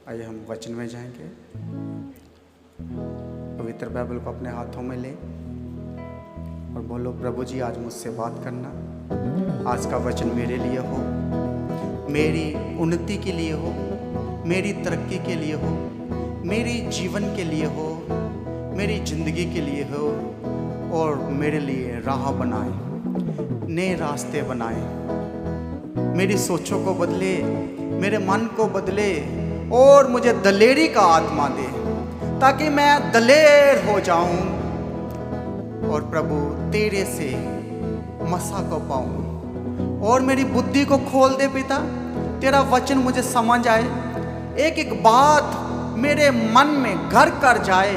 आइए हम वचन में जाएंगे। पवित्र बाइबल को अपने हाथों में ले और बोलो, प्रभु जी आज मुझसे बात करना। आज का वचन मेरे लिए हो, मेरी उन्नति के लिए हो, मेरी तरक्की के लिए हो, मेरी जीवन के लिए हो, मेरी जिंदगी के लिए हो और मेरे लिए राह बनाए, नए रास्ते बनाए, मेरी सोचों को बदले, मेरे मन को बदले और मुझे दलेरी का आत्मा दे ताकि मैं दलेर हो जाऊं और प्रभु तेरे से मसा को पाऊं। और मेरी बुद्धि को खोल दे पिता, तेरा वचन मुझे समझ आए, एक एक बात मेरे मन में घर कर जाए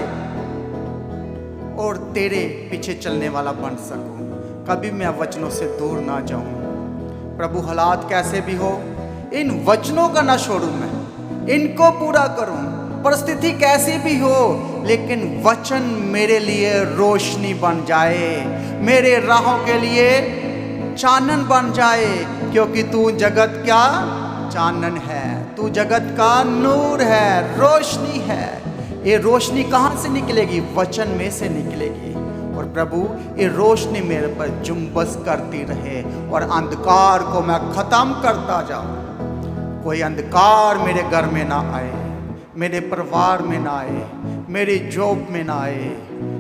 और तेरे पीछे चलने वाला बन सकूं। कभी मैं वचनों से दूर ना जाऊं। प्रभु हालात कैसे भी हो, इन वचनों का ना छोड़ूं, मैं इनको पूरा करूं। परिस्थिति कैसी भी हो, लेकिन वचन मेरे लिए रोशनी बन जाए, मेरे राहों के लिए चानन बन जाए, क्योंकि तू जगत का चानन है, तू जगत का नूर है, रोशनी है। ये रोशनी कहाँ से निकलेगी? वचन में से निकलेगी। और प्रभु ये रोशनी मेरे पर जुम्बस करती रहे और अंधकार को मैं खत्म करता जाऊं। कोई अंधकार मेरे घर में ना आए, मेरे परिवार में ना आए, मेरी जॉब में ना आए,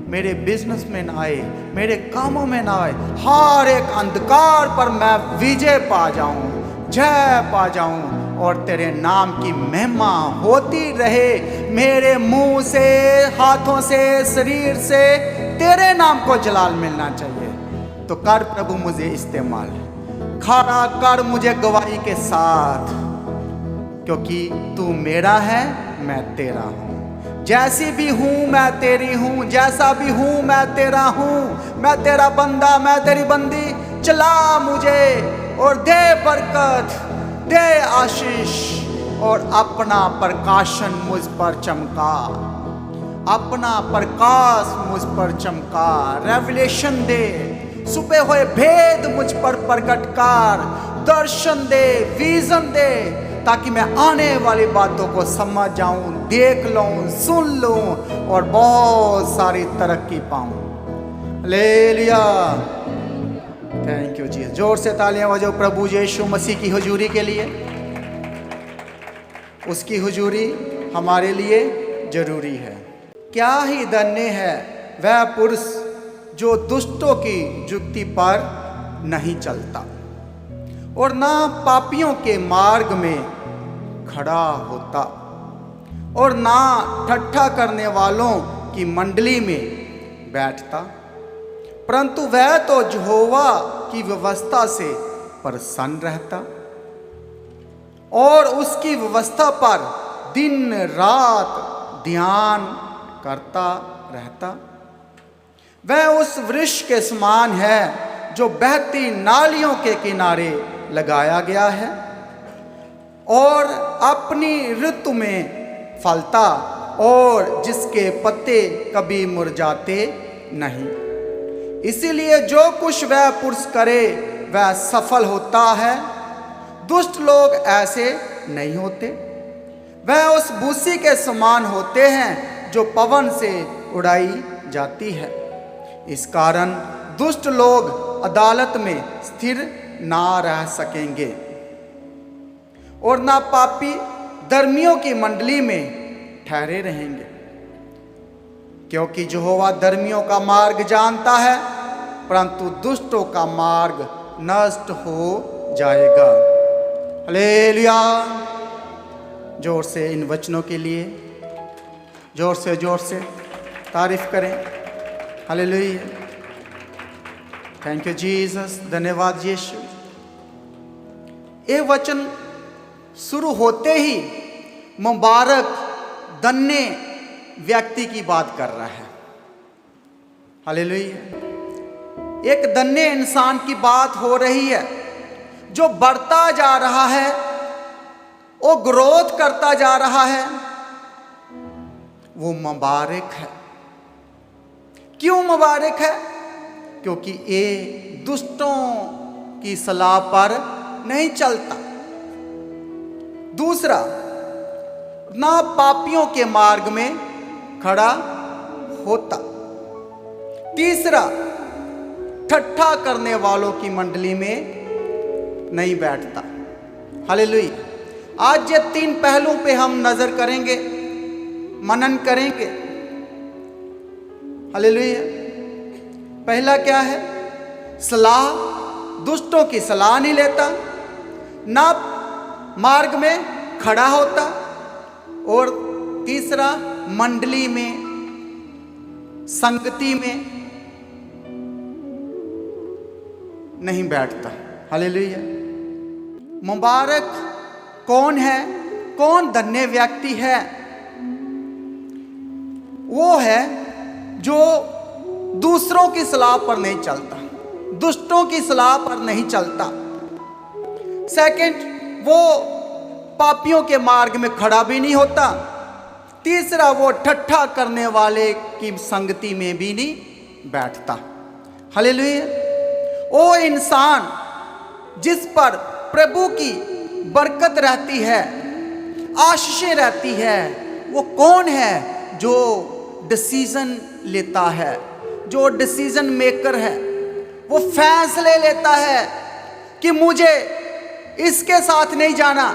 मेरे बिजनेस में ना आए, मेरे कामों में ना आए। हर एक अंधकार पर मैं विजय पा जाऊं, जय पा जाऊं और तेरे नाम की महिमा होती रहे। मेरे मुंह से, हाथों से, शरीर से तेरे नाम को जलाल मिलना चाहिए। तो कर प्रभु मुझे इस्तेमाल, खड़ा कर मुझे गवाही के साथ, क्योंकि तू मेरा है, मैं तेरा हूं। जैसी भी हूं मैं तेरी हूं, जैसा भी हूं मैं तेरा हूं। मैं तेरा बंदा, मैं तेरी बंदी। चला मुझे और दे बरकत, दे आशीष और अपना प्रकाशन मुझ पर चमका, अपना प्रकाश मुझ पर चमका। रेवलेशन दे, छुपे हुए भेद मुझ पर प्रकट कर, दर्शन दे, विजन दे, ताकि मैं आने वाली बातों को समझ जाऊं, देख लूं, सुन लूं और बहुत सारी तरक्की पाऊं। हालेलुया, थैंक यू जी। जोर से तालियां बजाओ प्रभु यीशु मसीह की हुजूरी के लिए। उसकी हुजूरी हमारे लिए जरूरी है। क्या ही धन्य है वह पुरुष जो दुष्टों की जुक्ति पर नहीं चलता और ना पापियों के मार्ग में खड़ा होता और ना ठट्ठा करने वालों की मंडली में बैठता, परंतु वह तो यहोवा की व्यवस्था से प्रसन्न रहता और उसकी व्यवस्था पर दिन रात ध्यान करता रहता। वह उस वृक्ष के समान है जो बहती नालियों के किनारे लगाया गया है और अपनी ऋतु में फलता और जिसके पत्ते कभी मुरझाते नहीं। इसीलिए जो कुछ वह पुरुष करे वह सफल होता है। दुष्ट लोग ऐसे नहीं होते, वह उस भूसी के समान होते हैं जो पवन से उड़ाई जाती है। इस कारण दुष्ट लोग अदालत में स्थिर ना रह सकेंगे और ना पापी धर्मियों की मंडली में ठहरे रहेंगे, क्योंकि यहोवा धर्मियों का मार्ग जानता है, परंतु दुष्टों का मार्ग नष्ट हो जाएगा। हालेलुया। जोर से इन वचनों के लिए जोर से तारीफ करें। Hallelujah, thank you Jesus. धन्यवाद यीशु। ये वचन शुरू होते ही मुबारक धन्य व्यक्ति की बात कर रहा है। हालेलुया। एक धन्य इंसान की बात हो रही है जो बढ़ता जा रहा है, वो ग्रोथ करता जा रहा है, वो मुबारक है। क्यों मुबारक है? क्योंकि ये दुष्टों की सलाह पर नहीं चलता। दूसरा, ना पापियों के मार्ग में खड़ा होता। तीसरा, ठट्ठा करने वालों की मंडली में नहीं बैठता। हालेलुया। आज ये 3 पहलुओं पे हम नजर करेंगे, मनन करेंगे। हालेलुया। पहला क्या है? सलाह, दुष्टों की सलाह नहीं लेता, ना मार्ग में खड़ा होता। और तीसरा, मंडली में, संगति में नहीं बैठता। हालेलुया। मुबारक कौन है, कौन धन्य व्यक्ति है? वो है जो दूसरों की सलाह पर नहीं चलता, दुष्टों की सलाह पर नहीं चलता। सेकंड, वो पापियों के मार्ग में खड़ा भी नहीं होता। तीसरा, वो ठट्ठा करने वाले की संगति में भी नहीं बैठता। हालेलुया। वो इंसान जिस पर प्रभु की बरकत रहती है, आशीषें रहती है, वो कौन है? जो डिसीजन लेता है, जो डिसीजन मेकर है। वो फैसले लेता है कि मुझे इसके साथ नहीं जाना,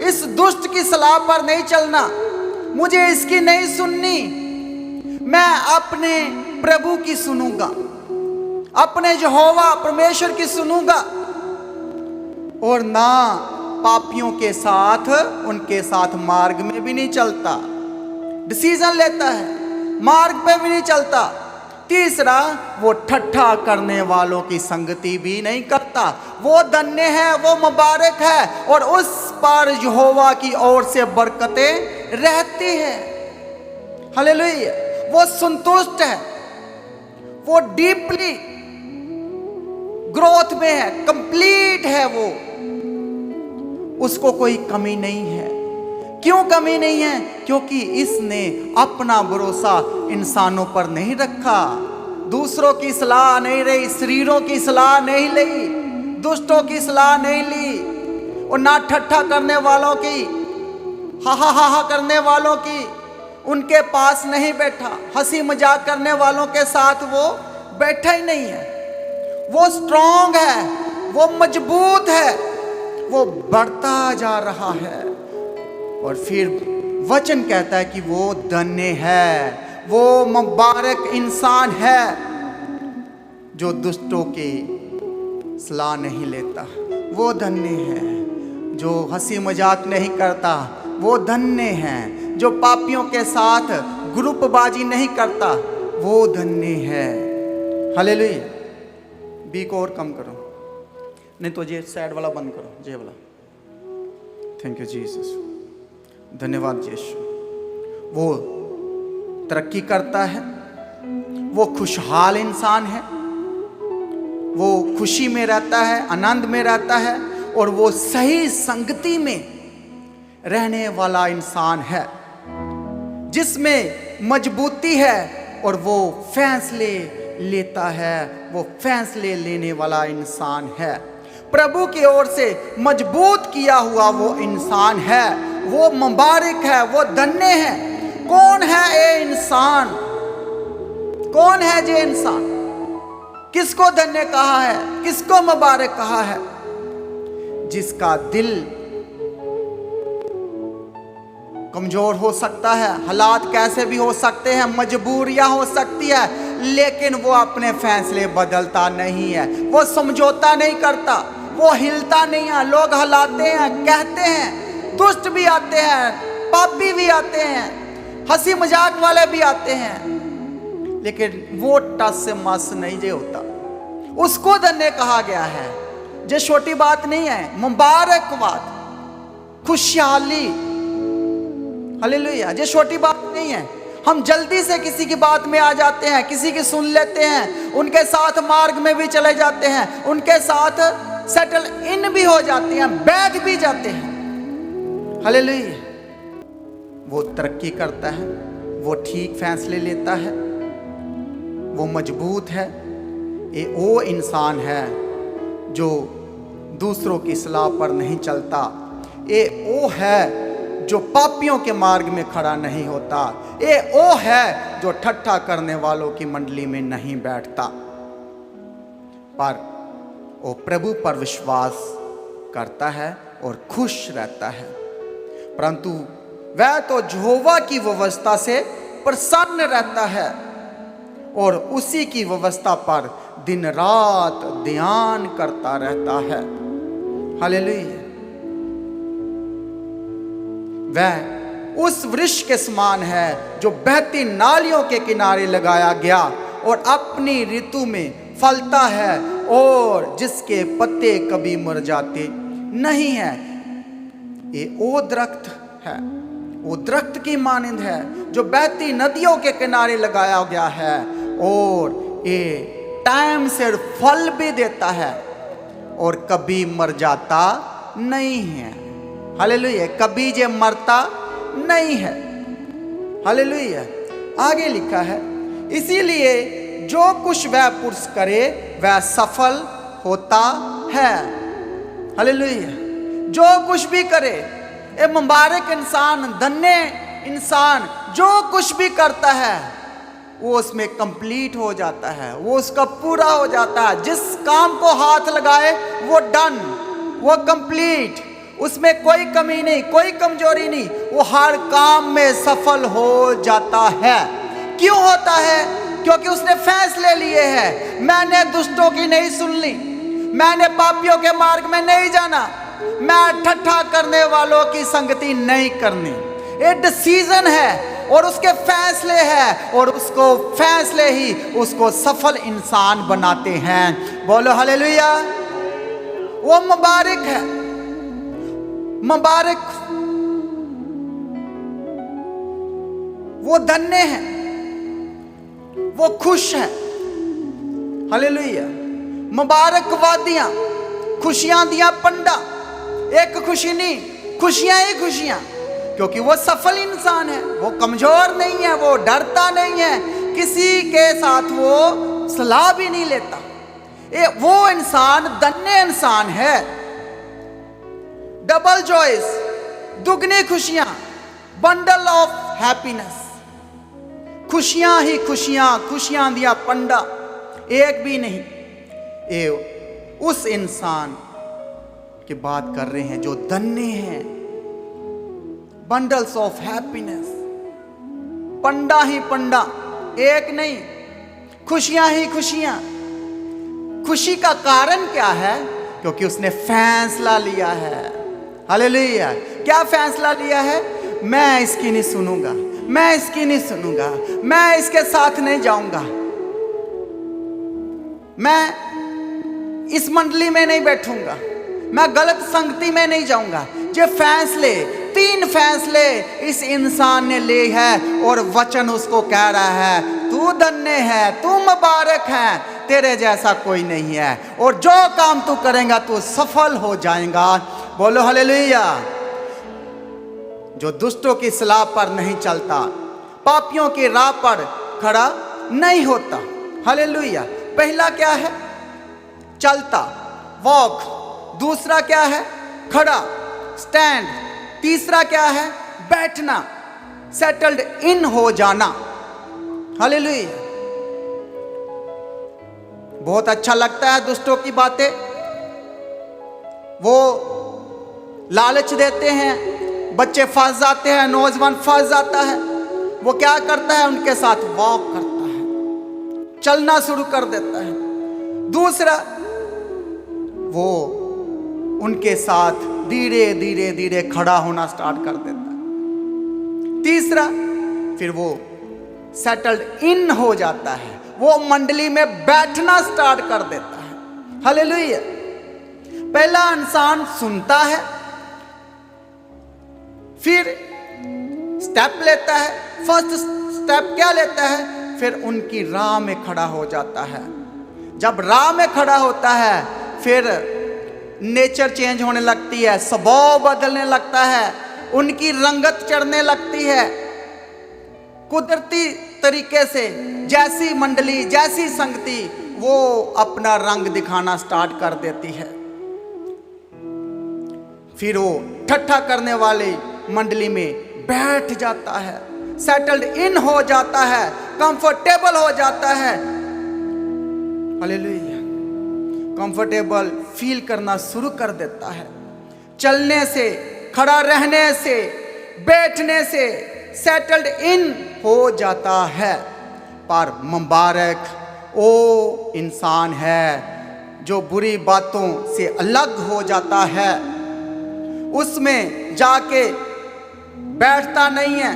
इस दुष्ट की सलाह पर नहीं चलना, मुझे इसकी नहीं सुननी, मैं अपने प्रभु की सुनूंगा, अपने यहोवा परमेश्वर की सुनूंगा। और ना पापियों के साथ, उनके साथ मार्ग में भी नहीं चलता। डिसीजन लेता है, मार्ग पे भी नहीं चलता। तीसरा, वो ठट्ठा करने वालों की संगति भी नहीं करता। वो धन्य है, वो मुबारक है, और उस पर यहोवा की ओर से बरकतें रहती है। हालेलुया। वो संतुष्ट है, वो डीपली ग्रोथ में है, कंप्लीट है। वो, उसको कोई कमी नहीं है। क्यों कमी नहीं है? क्योंकि इसने अपना भरोसा इंसानों पर नहीं रखा, दूसरों की सलाह नहीं रही, शरीरों की सलाह नहीं ली, दुष्टों की सलाह नहीं ली, और ना ठट्ठा करने वालों की, हा करने वालों की उनके पास नहीं बैठा। हंसी मजाक करने वालों के साथ वो बैठा ही नहीं है। वो स्ट्रांग है, वो मजबूत है, वो बढ़ता जा रहा है। और फिर वचन कहता है कि वो धन्य है, वो मुबारक इंसान है जो दुष्टों की सलाह नहीं लेता। वो धन्य है जो हंसी मजाक नहीं करता। वो धन्य है जो पापियों के साथ ग्रुपबाजी नहीं करता। वो धन्य है। हालेलुया। बी को और कम करो, नहीं तो ये साइड वाला बंद करो, ये वाला। Thank you Jesus. धन्यवाद यीशु। वो तरक्की करता है, वो खुशहाल इंसान है, वो खुशी में रहता है, आनंद में रहता है, और वो सही संगति में रहने वाला इंसान है जिसमें मजबूती है, और वो फैसले लेता है, वो फैसले लेने वाला इंसान है। प्रभु की ओर से मजबूत किया हुआ वो इंसान है, वो मुबारक है, वो धन्य है। कौन है ये इंसान? कौन है ये इंसान? किसको धन्य कहा है, किसको मुबारक कहा है? जिसका दिल कमजोर हो सकता है, हालात कैसे भी हो सकते हैं, मजबूरियां हो सकती है, लेकिन वो अपने फैसले बदलता नहीं है, वो समझौता नहीं करता, वो हिलता नहीं है। लोग हिलाते हैं, कहते हैं, दुष्ट भी आते हैं, पापी भी आते हैं, हंसी मजाक वाले भी आते हैं, लेकिन वो टस से मस नहीं जे होता। उसको धन्य कहा गया है। ये छोटी बात नहीं है, मुबारक बात, खुशहाली। हालेलुया। ये छोटी बात नहीं है। हम जल्दी से किसी की बात में आ जाते हैं, किसी की सुन लेते हैं, उनके साथ मार्ग में भी चले जाते हैं, उनके साथ सेटल इन भी हो जाते हैं, बैठ भी जाते हैं। हालेलुया। वो तरक्की करता है, वो ठीक फैसले लेता है, वो मजबूत है। ये वो इंसान है जो दूसरों की सलाह पर नहीं चलता। ये वो है जो पापियों के मार्ग में खड़ा नहीं होता। ये वो है जो ठट्ठा करने वालों की मंडली में नहीं बैठता, पर वो प्रभु पर विश्वास करता है और खुश रहता है। परंतु वह तो यहोवा की व्यवस्था से प्रसन्न रहता है और उसी की व्यवस्था पर दिन रात ध्यान करता रहता है। हालेलुया। वह उस वृक्ष के समान है जो बहती नालियों के किनारे लगाया गया और अपनी ऋतु में फलता है और जिसके पत्ते कभी मुरझाते नहीं है। ये वो दरख्त है, वो दरख्त की मानंद है जो बहती नदियों के किनारे लगाया गया है और ये टाइम से फल भी देता है और कभी मर जाता नहीं है। हालेलुया। कभी जे मरता नहीं है। हालेलुया। आगे लिखा है, इसीलिए जो कुछ वह पुरुष करे वह सफल होता है। हालेलुया। जो कुछ भी करे, ये मुबारक इंसान, धन्य इंसान जो कुछ भी करता है वो उसमें कंप्लीट हो जाता है, वो उसका पूरा हो जाता है। जिस काम को हाथ लगाए वो डन, वो कंप्लीट, उसमें कोई कमी नहीं, कोई कमजोरी नहीं, वो हर काम में सफल हो जाता है। क्यों होता है? क्योंकि उसने फैसले लिए हैं। मैंने दुष्टों की नहीं सुननी, मैंने पापियों के मार्ग में नहीं जाना, मैं ठट्ठा करने वालों की संगति नहीं करनी। ये डिसीजन है और उसके फैसले हैं और उसको फैसले ही उसको सफल इंसान बनाते हैं। बोलो हालेलुया। वो मुबारक है, मुबारक, वो धन्य है, वो खुश है। हालेलुया। मुबारक वादियां, खुशियां दिया पंडा, एक खुशी नहीं, खुशियां ही खुशियां, क्योंकि वो सफल इंसान है, वो कमजोर नहीं है, वो डरता नहीं है, किसी के साथ वो सलाह भी नहीं लेता। वो इंसान धन्य इंसान है। डबल जॉयस, दुगनी खुशियां, बंडल ऑफ हैप्पीनेस, खुशियां ही खुशियां, खुशियां दिया पंडा, एक भी नहीं। ये उस इंसान की बात कर रहे हैं जो धन्य है। बंडल्स ऑफ हैप्पीनेस, पंडा ही पंडा, एक नहीं, खुशियां ही खुशियां। खुशी का कारण क्या है? क्योंकि उसने फैसला लिया है। हालेलुया। क्या फैसला लिया है? मैं इसकी नहीं सुनूंगा, मैं इसकी नहीं सुनूंगा, मैं इसके साथ नहीं जाऊंगा, मैं इस मंडली में नहीं बैठूंगा, मैं गलत संगति में नहीं जाऊंगा। ये फैसले, 3 फैसले इस इंसान ने लिए है और वचन उसको कह रहा है, तू धन्य है, तू मुबारक है, तेरे जैसा कोई नहीं है और जो काम तू करेगा तू सफल हो जाएगा। बोलो हालेलुया। जो दुष्टों की सलाह पर नहीं चलता, पापियों की राह पर खड़ा नहीं होता। हालेलुया। पहला क्या है? चलता, वॉक। दूसरा क्या है? खड़ा, स्टैंड। तीसरा क्या है? बैठना, सेटल्ड इन हो जाना। हालेलुया। बहुत अच्छा लगता है दुष्टों की बातें। वो लालच देते हैं, बच्चे फंस जाते हैं, नौजवान फंस जाता है। वो क्या करता है? उनके साथ वॉक करता है, चलना शुरू कर देता है। दूसरा, वो उनके साथ धीरे धीरे धीरे खड़ा होना स्टार्ट कर देता है। तीसरा, फिर वो सेटल्ड इन हो जाता है, वो मंडली में बैठना स्टार्ट कर देता है। हालेलुया। पहला इंसान सुनता है, फिर स्टेप लेता है। फर्स्ट स्टेप क्या लेता है? फिर उनकी राह में खड़ा हो जाता है। जब राह में खड़ा होता है, फिर नेचर चेंज होने लगती है, स्वभाव बदलने लगता है, उनकी रंगत चढ़ने लगती है। कुदरती तरीके से जैसी मंडली, जैसी संगति, वो अपना रंग दिखाना स्टार्ट कर देती है। फिर वो ठट्ठा करने वाले मंडली में बैठ जाता है, सेटल्ड इन हो जाता है, कंफर्टेबल हो जाता है। हालेलुया। कंफर्टेबल फील करना शुरू कर देता है। चलने से, खड़ा रहने से, बैठने से सेटल्ड इन हो जाता है। पर मुबारक वो इंसान है जो बुरी बातों से अलग हो जाता है, उसमें जाके बैठता नहीं है,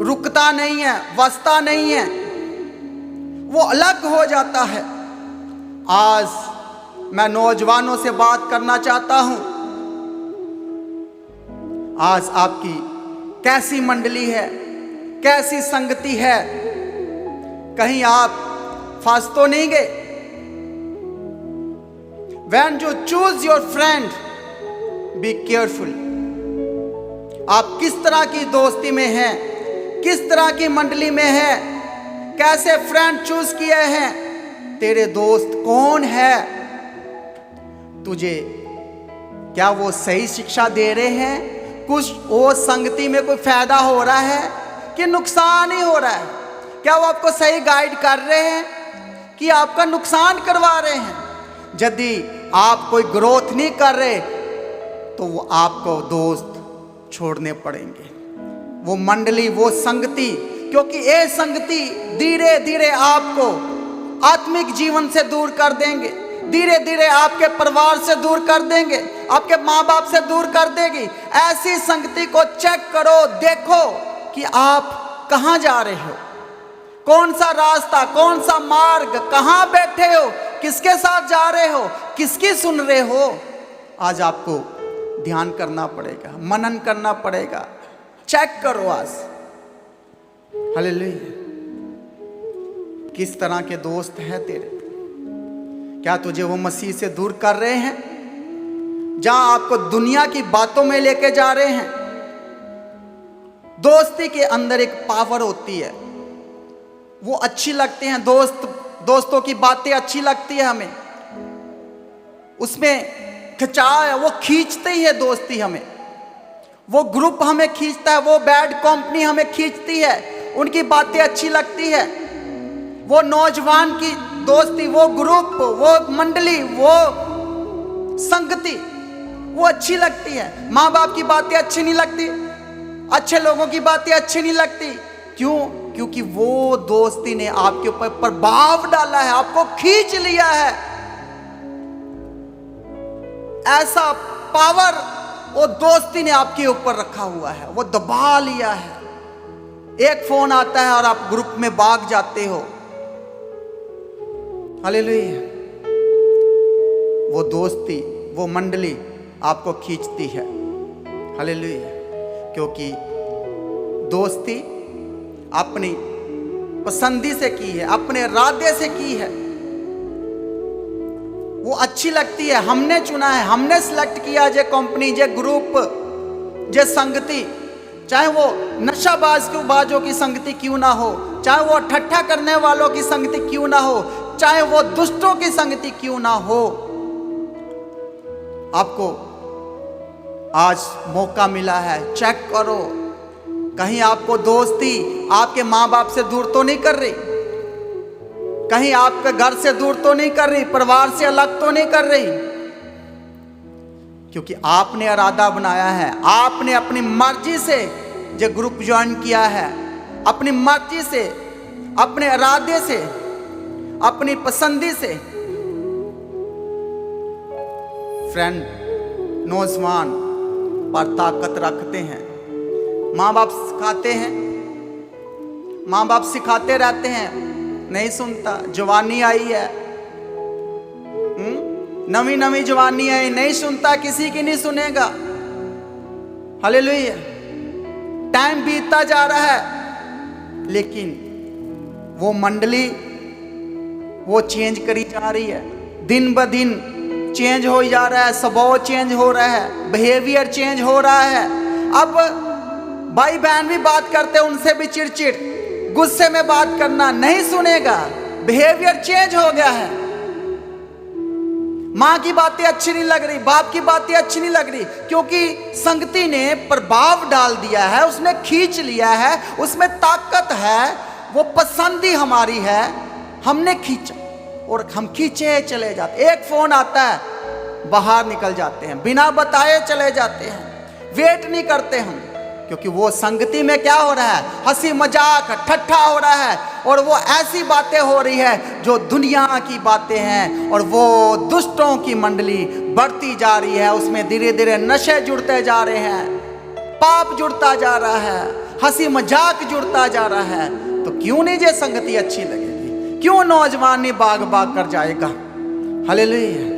रुकता नहीं है, वसता नहीं है, वो अलग हो जाता है। आज मैं नौजवानों से बात करना चाहता हूं। आज आपकी कैसी मंडली है, कैसी संगति है? कहीं आप फंस तो नहीं गए? When you choose your friend, be careful। आप किस तरह की दोस्ती में हैं, किस तरह की मंडली में है, कैसे फ्रेंड चूज किए हैं? तेरे दोस्त कौन है? तुझे क्या वो सही शिक्षा दे रहे हैं? कुछ वो संगति में कोई फायदा हो रहा है कि नुकसान ही हो रहा है? क्या वो आपको सही गाइड कर रहे हैं कि आपका नुकसान करवा रहे हैं? यदि आप कोई ग्रोथ नहीं कर रहे तो वो आपको दोस्त छोड़ने पड़ेंगे, वो मंडली, वो संगति। क्योंकि ये संगति धीरे धीरे आपको आत्मिक जीवन से दूर कर देंगे, धीरे धीरे आपके परिवार से दूर कर देंगे, आपके माँ बाप से दूर कर देगी। ऐसी संगति को चेक करो, देखो कि आप कहाँ जा रहे हो, कौन सा रास्ता, कौन सा मार्ग, कहाँ बैठे हो, किसके साथ जा रहे हो, किसकी सुन रहे हो। आज आपको ध्यान करना पड़ेगा, मनन करना पड़ेगा, चेक करो आज। हालेलुया। किस तरह के दोस्त हैं तेरे? क्या तुझे वो मसीह से दूर कर रहे हैं, जहां आपको दुनिया की बातों में लेके जा रहे हैं? दोस्ती के अंदर एक पावर होती है, वो अच्छी लगती हैं दोस्तों की बातें अच्छी लगती है हमें, उसमें खिंचाव है, वो खींचते ही है दोस्ती हमें, वो ग्रुप हमें खींचता है, वो बैड कंपनी हमें खींचती है, उनकी बातें अच्छी लगती है। वो नौजवान की दोस्ती, वो ग्रुप, वो मंडली, वो संगति वो अच्छी लगती है। माँ बाप की बातें अच्छी नहीं लगती, अच्छे लोगों की बातें अच्छी नहीं लगती। क्यों? क्योंकि वो दोस्ती ने आपके ऊपर प्रभाव डाला है, आपको खींच लिया है। ऐसा पावर वो दोस्ती ने आपके ऊपर रखा हुआ है, वो दबा लिया है। एक फोन आता है और आप ग्रुप में भाग जाते हो। हालेलुया। वो दोस्ती, वो मंडली आपको खींचती है। हालेलुया। क्योंकि दोस्ती अपनी पसंदी से की है, अपने इरादे से की है, वो अच्छी लगती है, हमने चुना है, हमने सिलेक्ट किया। जे कंपनी, जे ग्रुप, जे संगति, चाहे वो नशाबाजों की संगति क्यों ना हो, चाहे वो ठट्ठा करने वालों की संगति क्यों ना हो, चाहे वो दुष्टों की संगति क्यों ना हो, आपको आज मौका मिला है। चेक करो, कहीं आपको दोस्ती आपके माँ बाप से दूर तो नहीं कर रही, कहीं आपके घर से दूर तो नहीं कर रही, परिवार से अलग तो नहीं कर रही। क्योंकि आपने इरादा बनाया है, आपने अपनी मर्जी से जो ग्रुप ज्वाइन किया है, अपनी मर्जी से, अपने इरादे से, अपनी पसंदी से। फ्रेंड, नौजवान पर ताकत रखते हैं। माँ बाप सिखाते हैं, माँ बाप सिखाते रहते हैं, नहीं सुनता। जवानी आई है, नवी नवी जवानी आई, नहीं सुनता, किसी की नहीं सुनेगा। हालेलुया। टाइम बीतता जा रहा है, लेकिन वो मंडली वो चेंज करी जा रही है, दिन ब दिन चेंज हो जा रहा है, स्वभाव चेंज हो रहा है, बिहेवियर चेंज हो रहा है। अब भाई बहन भी बात करते हैं, उनसे भी चिड़चिड़, गुस्से में बात करना, नहीं सुनेगा, बिहेवियर चेंज हो गया है। माँ की बातें अच्छी नहीं लग रही, बाप की बातें अच्छी नहीं लग रही, क्योंकि संगति ने प्रभाव डाल दिया है, उसने खींच लिया है, उसमें ताकत है, वो पसंद ही हमारी है, हमने खींचा और हम खींचे चले जाते। एक फोन आता है, बाहर निकल जाते हैं, बिना बताए चले जाते हैं, वेट नहीं करते हम, क्योंकि वो संगति में क्या हो रहा है, हंसी मजाक ठट्ठा हो रहा है, और वो ऐसी बातें हो रही है जो दुनिया की बातें हैं, और वो दुष्टों की मंडली बढ़ती जा रही है, उसमें धीरे धीरे नशे जुड़ते जा रहे हैं, पाप जुड़ता जा रहा है, हंसी मजाक जुड़ता जा रहा है। तो क्यों नहीं ये संगति अच्छी लगेगी, क्यों नौजवान नहीं बाग बाग कर जाएगा। हालेलुया।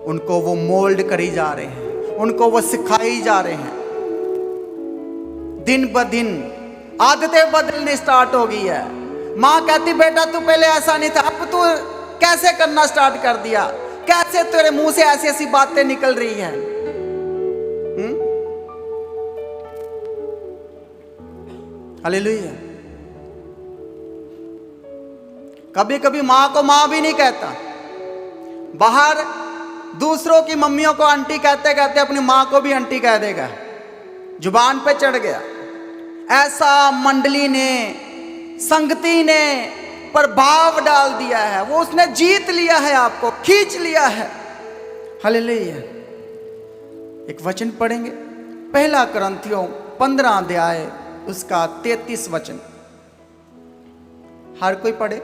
उनको वो मोल्ड करी जा रहे हैं, उनको वो सिखाई जा रहे हैं, दिन ब दिन आदतें बदलनी स्टार्ट हो गई है। माँ कहती बेटा तू पहले ऐसा नहीं था, अब तू कैसे करना स्टार्ट कर दिया, कैसे तेरे मुंह से ऐसी ऐसी बातें निकल रही है। हालेलुया। कभी कभी माँ को माँ भी नहीं कहता, बाहर दूसरों की मम्मियों को आंटी कहते कहते अपनी माँ को भी आंटी कह देगा, जुबान पे चढ़ गया। ऐसा मंडली ने, संगति ने प्रभाव डाल दिया है, वो उसने जीत लिया है, आपको खींच लिया है। हालेलुया। एक वचन पढ़ेंगे, पहला कुरिन्थियों 15 अध्याय उसका 33 वचन। हर कोई पढ़े।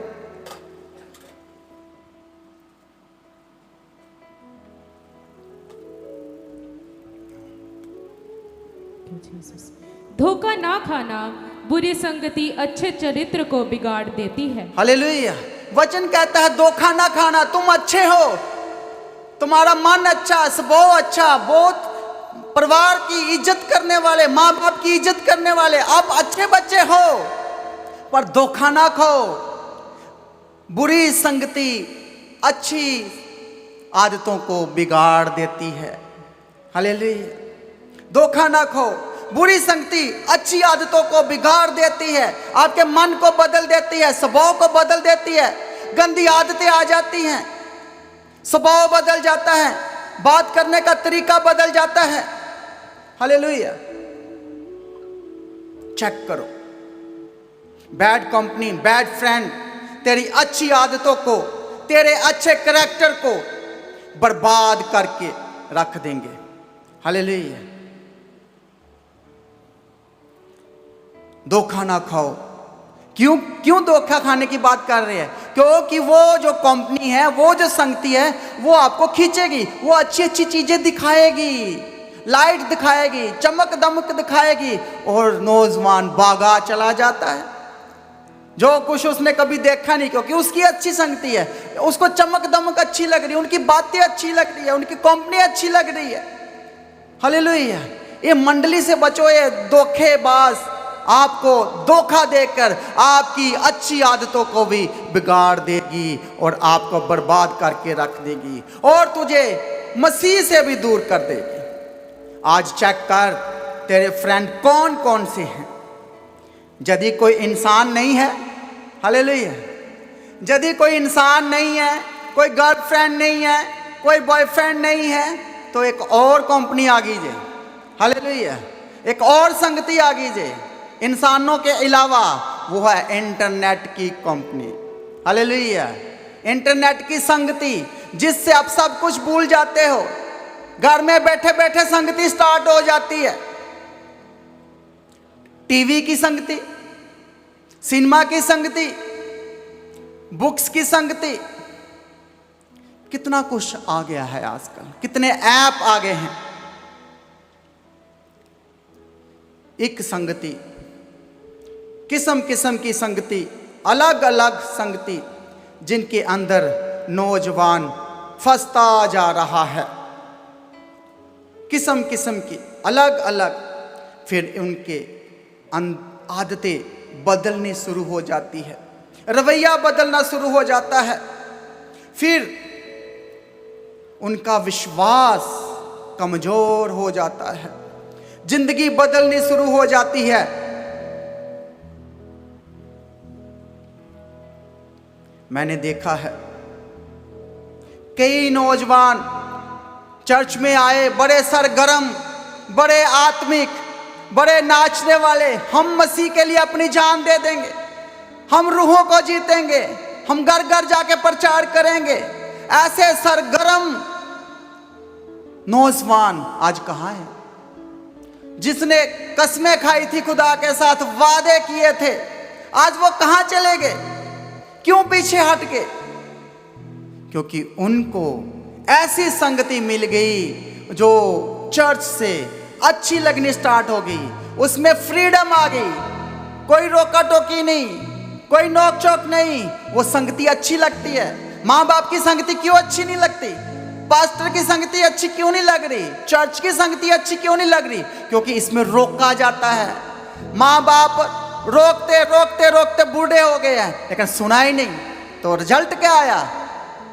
धोखा ना खाना, बुरी संगति अच्छे चरित्र को बिगाड़ देती है। हालेलुया। वचन कहता है धोखा ना खाना। तुम अच्छे हो, तुम्हारा मन अच्छा, स्वभाव अच्छा, बहुत परिवार की इज्जत करने वाले, माँ बाप की इज्जत करने वाले, आप अच्छे बच्चे हो, पर धोखा ना खाओ। बुरी संगति अच्छी आदतों को बिगाड़ देती है। हालेलुया। धोखा ना खाओ। बुरी संगति अच्छी आदतों को बिगाड़ देती है, आपके मन को बदल देती है, स्वभाव को बदल देती है, गंदी आदतें आ जाती हैं, स्वभाव बदल जाता है, बात करने का तरीका बदल जाता है। हालेलुया। चेक करो, बैड कंपनी, बैड फ्रेंड तेरी अच्छी आदतों को, तेरे अच्छे करैक्टर को बर्बाद करके रख देंगे। हालेलुया। धोखा ना खाओ। क्यों धोखा खाने की बात कर रहे हैं? क्योंकि वो जो कंपनी है, वो जो संगति है, वो आपको खींचेगी, वो अच्छी अच्छी चीजें दिखाएगी, लाइट दिखाएगी, चमक दमक दिखाएगी, और नौजवान भागा चला जाता है। जो कुछ उसने कभी देखा नहीं, क्योंकि उसकी अच्छी संगति है, उसको चमक दमक अच्छी लग रही है, उनकी बातें अच्छी लग रही है, उनकी कंपनी अच्छी लग रही है। हालेलुया। ये मंडली से बचो, ये धोखेबाज आपको धोखा देकर आपकी अच्छी आदतों को भी बिगाड़ देगी और आपको बर्बाद करके रख देगी और तुझे मसीह से भी दूर कर देगी। आज चेक कर तेरे फ्रेंड कौन कौन से हैं। यदि कोई इंसान नहीं है, हालेलुया, यदि कोई इंसान नहीं है, कोई गर्लफ्रेंड नहीं है, कोई बॉयफ्रेंड नहीं है, तो एक और कंपनी आ गई जे। हालेलुया। एक और संगति आ गई जे इंसानों के अलावा, वो है इंटरनेट की कंपनी। हालेलुया। इंटरनेट की संगति, जिससे आप सब कुछ भूल जाते हो। घर में बैठे बैठे संगति स्टार्ट हो जाती है। टीवी की संगति, सिनेमा की संगति, बुक्स की संगति, कितना कुछ आ गया है आजकल, कितने ऐप आ गए हैं। एक संगति, किस्म किस्म की संगति, अलग अलग संगति, जिनके अंदर नौजवान फंसता जा रहा है। किस्म किस्म की अलग अलग, फिर उनके आदतें बदलनी शुरू हो जाती है, रवैया बदलना शुरू हो जाता है, फिर उनका विश्वास कमजोर हो जाता है, जिंदगी बदलनी शुरू हो जाती है। मैंने देखा है कई नौजवान चर्च में आए, बड़े सरगर्म, बड़े आत्मिक, बड़े नाचने वाले, हम मसीह के लिए अपनी जान दे देंगे, हम रूहों को जीतेंगे, हम घर घर जाके प्रचार करेंगे, ऐसे सरगर्म नौजवान आज कहाँ है? जिसने कसमें खाई थी, खुदा के साथ वादे किए थे, आज वो कहाँ चले गए? क्यों पीछे हट गए? क्योंकि उनको ऐसी संगति मिल गई जो चर्च से अच्छी लगनी स्टार्ट हो गई, उसमें फ्रीडम आ गई, कोई रोका टोकी नहीं, कोई नोक चोक नहीं, वो संगति अच्छी लगती है। माँ बाप की संगति क्यों अच्छी नहीं लगती? पास्टर की संगति अच्छी क्यों नहीं लग रही? चर्च की संगति अच्छी क्यों नहीं लग रही? क्योंकि इसमें रोका जाता है। माँ बाप रोकते रोकते रोकते बूढ़े हो गए हैं, लेकिन सुना ही नहीं, तो रिजल्ट क्या आया?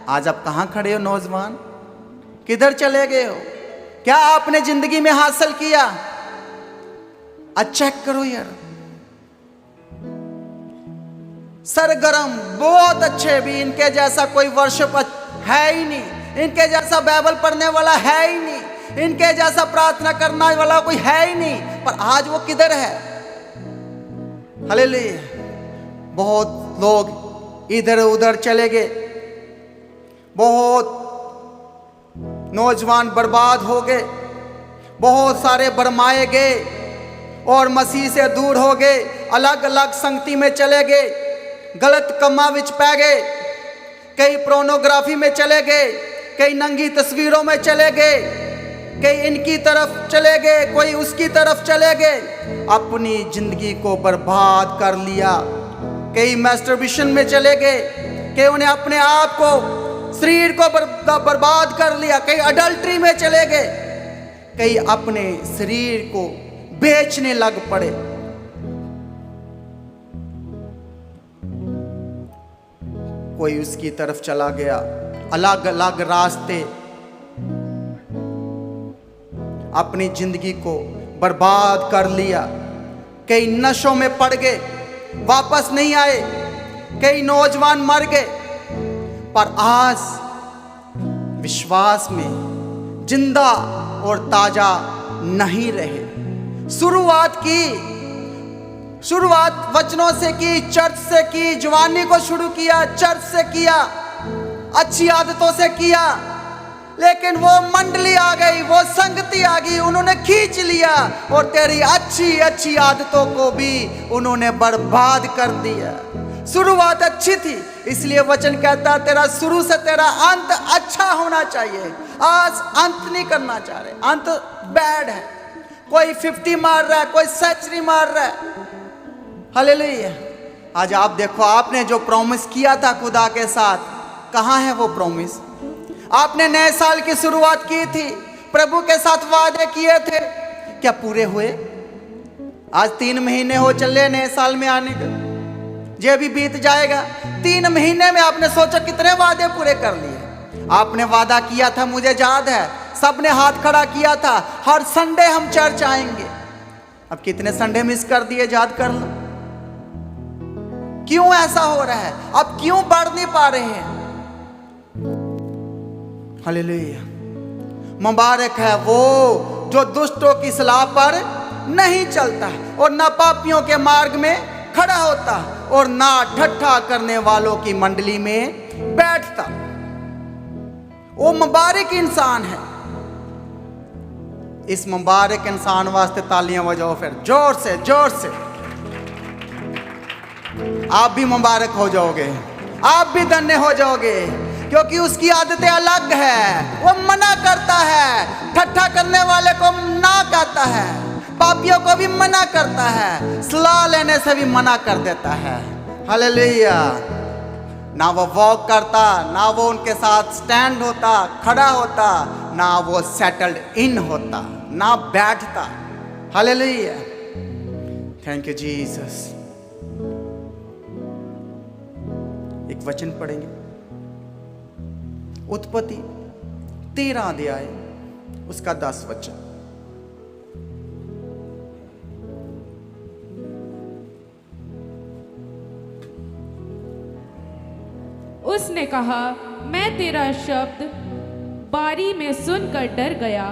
आज आप कहाँ खड़े हो नौजवान? किधर चले गए हो? क्या आपने जिंदगी में हासिल किया? आज चेक करो यार। सरगर्म बहुत अच्छे भी, इनके जैसा कोई वर्शिप है ही नहीं, इनके जैसा बाइबल पढ़ने वाला है ही नहीं, इनके जैसा प्रार्थना करने वाला कोई है ही नहीं, पर आज वो किधर है? हालेलुया। बहुत लोग इधर उधर चले गए, बहुत नौजवान बर्बाद हो गए, बहुत सारे बरमाए गए और मसीह से दूर हो गए, अलग अलग संगति में चले गए, गलत कमा विच पै गए, कई प्रोनोग्राफी में चले गए, कई नंगी तस्वीरों में चले गए, कई इनकी तरफ चले गए, कोई उसकी तरफ चले गए, अपनी जिंदगी को बर्बाद कर लिया। कई मैस्टरबेशन में चले गए, कई उन्हें अपने आप को, शरीर को बर्बाद कर लिया, कई अडल्ट्री में चले गए, कई अपने शरीर को बेचने लग पड़े। कोई उसकी तरफ चला गया, अलग अलग रास्ते, अपनी जिंदगी को बर्बाद कर लिया। कई नशों में पड़ गए, वापस नहीं आए, कई नौजवान मर गए, पर आज विश्वास में जिंदा और ताजा नहीं रहे। शुरुआत वचनों से की, चर्च से की, जवानी को शुरू किया चर्च से किया, अच्छी आदतों से किया, लेकिन वो मंडली आ गई, वो संगति आ गई, उन्होंने खींच लिया और तेरी अच्छी अच्छी आदतों को भी उन्होंने बर्बाद कर दिया। शुरुआत अच्छी थी, इसलिए वचन कहता तेरा शुरू से तेरा अंत अच्छा होना चाहिए। आज अंत नहीं करना चाह रहे, अंत बैड है। कोई 50 मार रहा है, कोई सेंचुरी मार रहा है। हालेलुया। आज आप देखो, आपने जो प्रॉमिस किया था खुदा के साथ, कहाँ है वो प्रॉमिस? आपने नए साल की शुरुआत की थी, प्रभु के साथ वादे किए थे, क्या पूरे हुए? आज 3 महीने हो चले नए साल में आने का, ये भी बीत जाएगा। 3 महीने में आपने सोचा कितने वादे पूरे कर लिए? आपने वादा किया था, मुझे याद है, सबने हाथ खड़ा किया था, हर संडे हम चर्च आएंगे। अब कितने संडे मिस कर दिए? याद कर लो। क्यों ऐसा हो रहा है? अब क्यों बढ़ नहीं पा रहे हैं? हालेलुया। मुबारक है वो जो दुष्टों की सलाह पर नहीं चलता और न पापियों के मार्ग में खड़ा होता और ना ठट्ठा करने वालों की मंडली में बैठता। वो मुबारक इंसान है। इस मुबारक इंसान वास्ते तालियां बजाओ फिर जोर से, जोर से। आप भी मुबारक हो जाओगे, आप भी धन्य हो जाओगे, क्योंकि उसकी आदतें अलग है। वो मना करता है, ठट्ठा करने वाले को ना कहता है, पापियों को भी मना करता है, सलाह लेने से भी मना कर देता है। हालेलुया। ना वो वॉक करता, ना वो उनके साथ स्टैंड होता, खड़ा होता, ना वो सेटल्ड इन होता, ना बैठता। हालेलुया। Thank you Jesus. एक वचन पढ़ेंगे, उत्पत्ति 13 अध्याय उसका 10 वचन। उसने कहा, मैं तेरा शब्द बारी में सुनकर डर गया,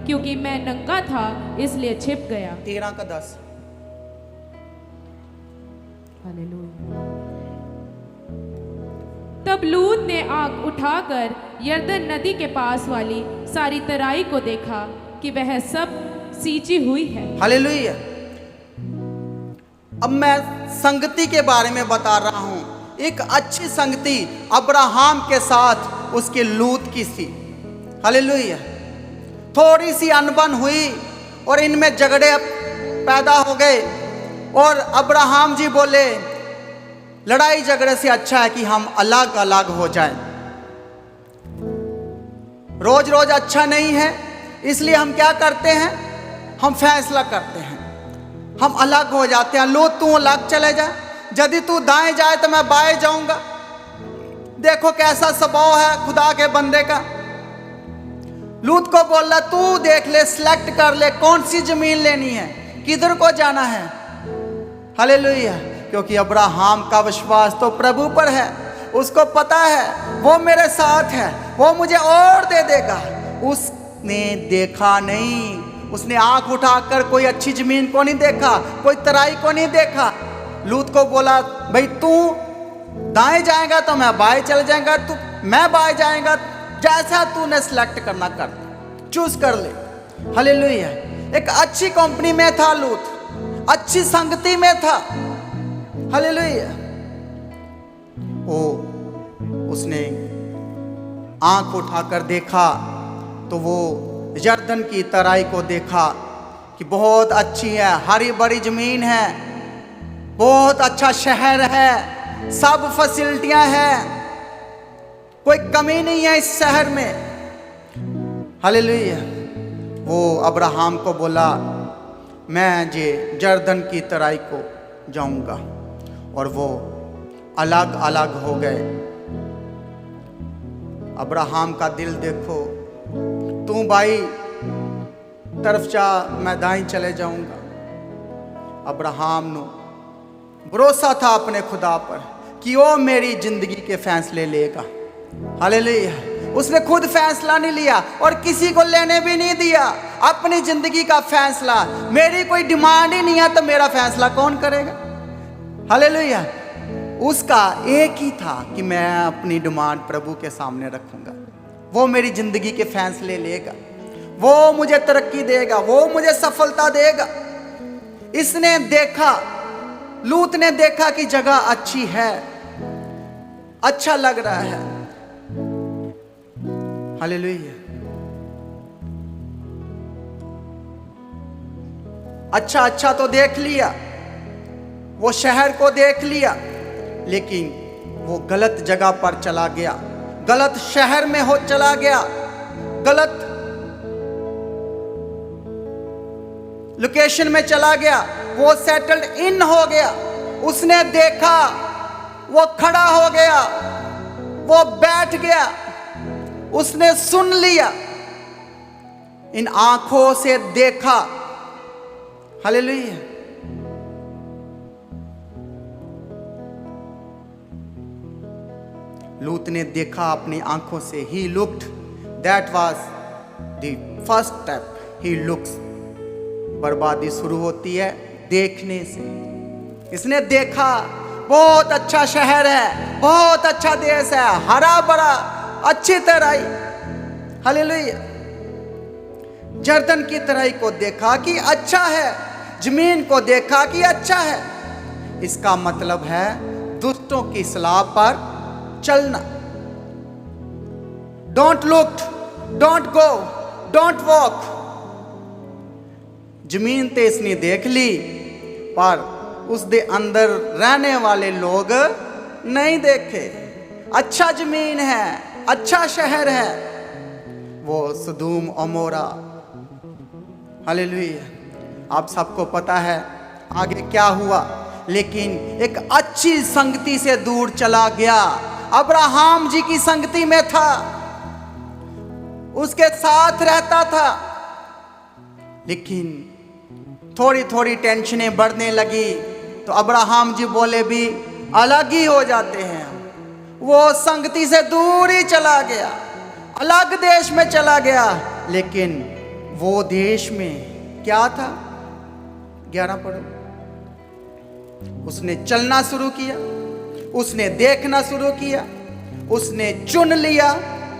क्योंकि मैं नंगा था इसलिए छिप गया। 13 का 10। हालेलुया। तब लूत ने आंख उठाकर यरदन नदी के पास वाली सारी तराई को देखा कि वह सब सींची हुई है। हालेलुया। अब मैं संगति के बारे में बता रहा हूं। एक अच्छी संगति अब्राहम के साथ उसके लूत की थी। हालेलुया। थोड़ी सी अनबन हुई और इनमें झगड़े पैदा हो गए और अब्राहम जी बोले, लड़ाई झगड़े से अच्छा है कि हम अलग अलग हो जाएं। रोज रोज अच्छा नहीं है, इसलिए हम क्या करते हैं, हम फैसला करते हैं, हम अलग हो जाते हैं। लूत तू अलग चले जा, यदि तू दाएं जाए तो मैं बाएं जाऊंगा। देखो कैसा स्वभाव है खुदा के बंदे का। लूत को बोल रहा, तू देख ले, सिलेक्ट कर ले कौन सी जमीन लेनी है, किधर को जाना है। हालेलुया। क्योंकि अब्राहम का विश्वास तो प्रभु पर है, उसको पता है वो मेरे साथ है, वो मुझे और दे देगा। उसने देखा नहीं, उसने आंख उठाकर कोई अच्छी जमीन को नहीं देखा, कोई तराई को नहीं देखा। लूत को बोला, भाई तू दाएं जाएगा तो मैं बाएं चल जाएगा, तू मैं बाएं जाएगा, जैसा तूने सिलेक्ट करना कर, चूज कर ले। हालेलुया। एक अच्छी कंपनी में था लूत, अच्छी संगति में था। हालेलुया। उसने आंख उठाकर देखा तो वो यरदन की तराई को देखा कि बहुत अच्छी है, हरी भरी जमीन है, बहुत अच्छा शहर है, सब फैसिलिटियां हैं, कोई कमी नहीं है इस शहर में। हालेलुया। वो अब्राहम को बोला, मैं जे यरदन की तराई को जाऊंगा। और वो अलग अलग हो गए। अब्राहम का दिल देखो, तू बाई तरफ जा, मैं दाईं चले जाऊंगा। अब्राहम नो भरोसा था अपने खुदा पर कि वो मेरी जिंदगी के फैसले लेगा। हालेलुया। उसने खुद फैसला नहीं लिया और किसी को लेने भी नहीं दिया। अपनी जिंदगी का फैसला, मेरी कोई डिमांड ही नहीं है तो मेरा फैसला कौन करेगा। हालेलुया। उसका एक ही था कि मैं अपनी डिमांड प्रभु के सामने रखूंगा, वो मेरी जिंदगी के फैसले लेगा, वो मुझे तरक्की देगा, वो मुझे सफलता देगा। इसने देखा, लूत ने देखा कि जगह अच्छी है, अच्छा लग रहा है। हालेलुया। अच्छा अच्छा तो देख लिया, वो शहर को देख लिया, लेकिन वो गलत जगह पर चला गया, गलत शहर में हो चला गया, गलत लोकेशन में चला गया, वो सेटल्ड इन हो गया। उसने देखा, वो खड़ा हो गया, वो बैठ गया, उसने सुन लिया, इन आंखों से देखा। हालेलुया। लूत ने देखा अपनी आंखों से। He looked, that was the first step. He looks. बर्बादी शुरू होती है देखने से। इसने देखा, बहुत अच्छा शहर है, बहुत अच्छा देश है, हरा भरा, अच्छी तराई। हालेलुया। यरदन की तराई को देखा कि अच्छा है, जमीन को देखा कि अच्छा है। इसका मतलब है दुष्टों की सलाह पर चलना। Don't look, don't go, don't walk. जमीन तो इसने देख ली, पर उसके अंदर रहने वाले लोग नहीं देखे। अच्छा जमीन है, अच्छा शहर है, वो सदूम अमोरा। हालेलुया। आप सबको पता है आगे क्या हुआ, लेकिन एक अच्छी संगति से दूर चला गया। अब्राहम जी की संगति में था, उसके साथ रहता था, लेकिन थोड़ी थोड़ी टेंशनें बढ़ने लगी तो अब्राहम जी बोले भी अलग ही हो जाते हैं। वो संगति से दूर ही चला गया, अलग देश में चला गया। लेकिन वो देश में क्या था? 11 पढ़ो। उसने चलना शुरू किया, उसने देखना शुरू किया, उसने चुन लिया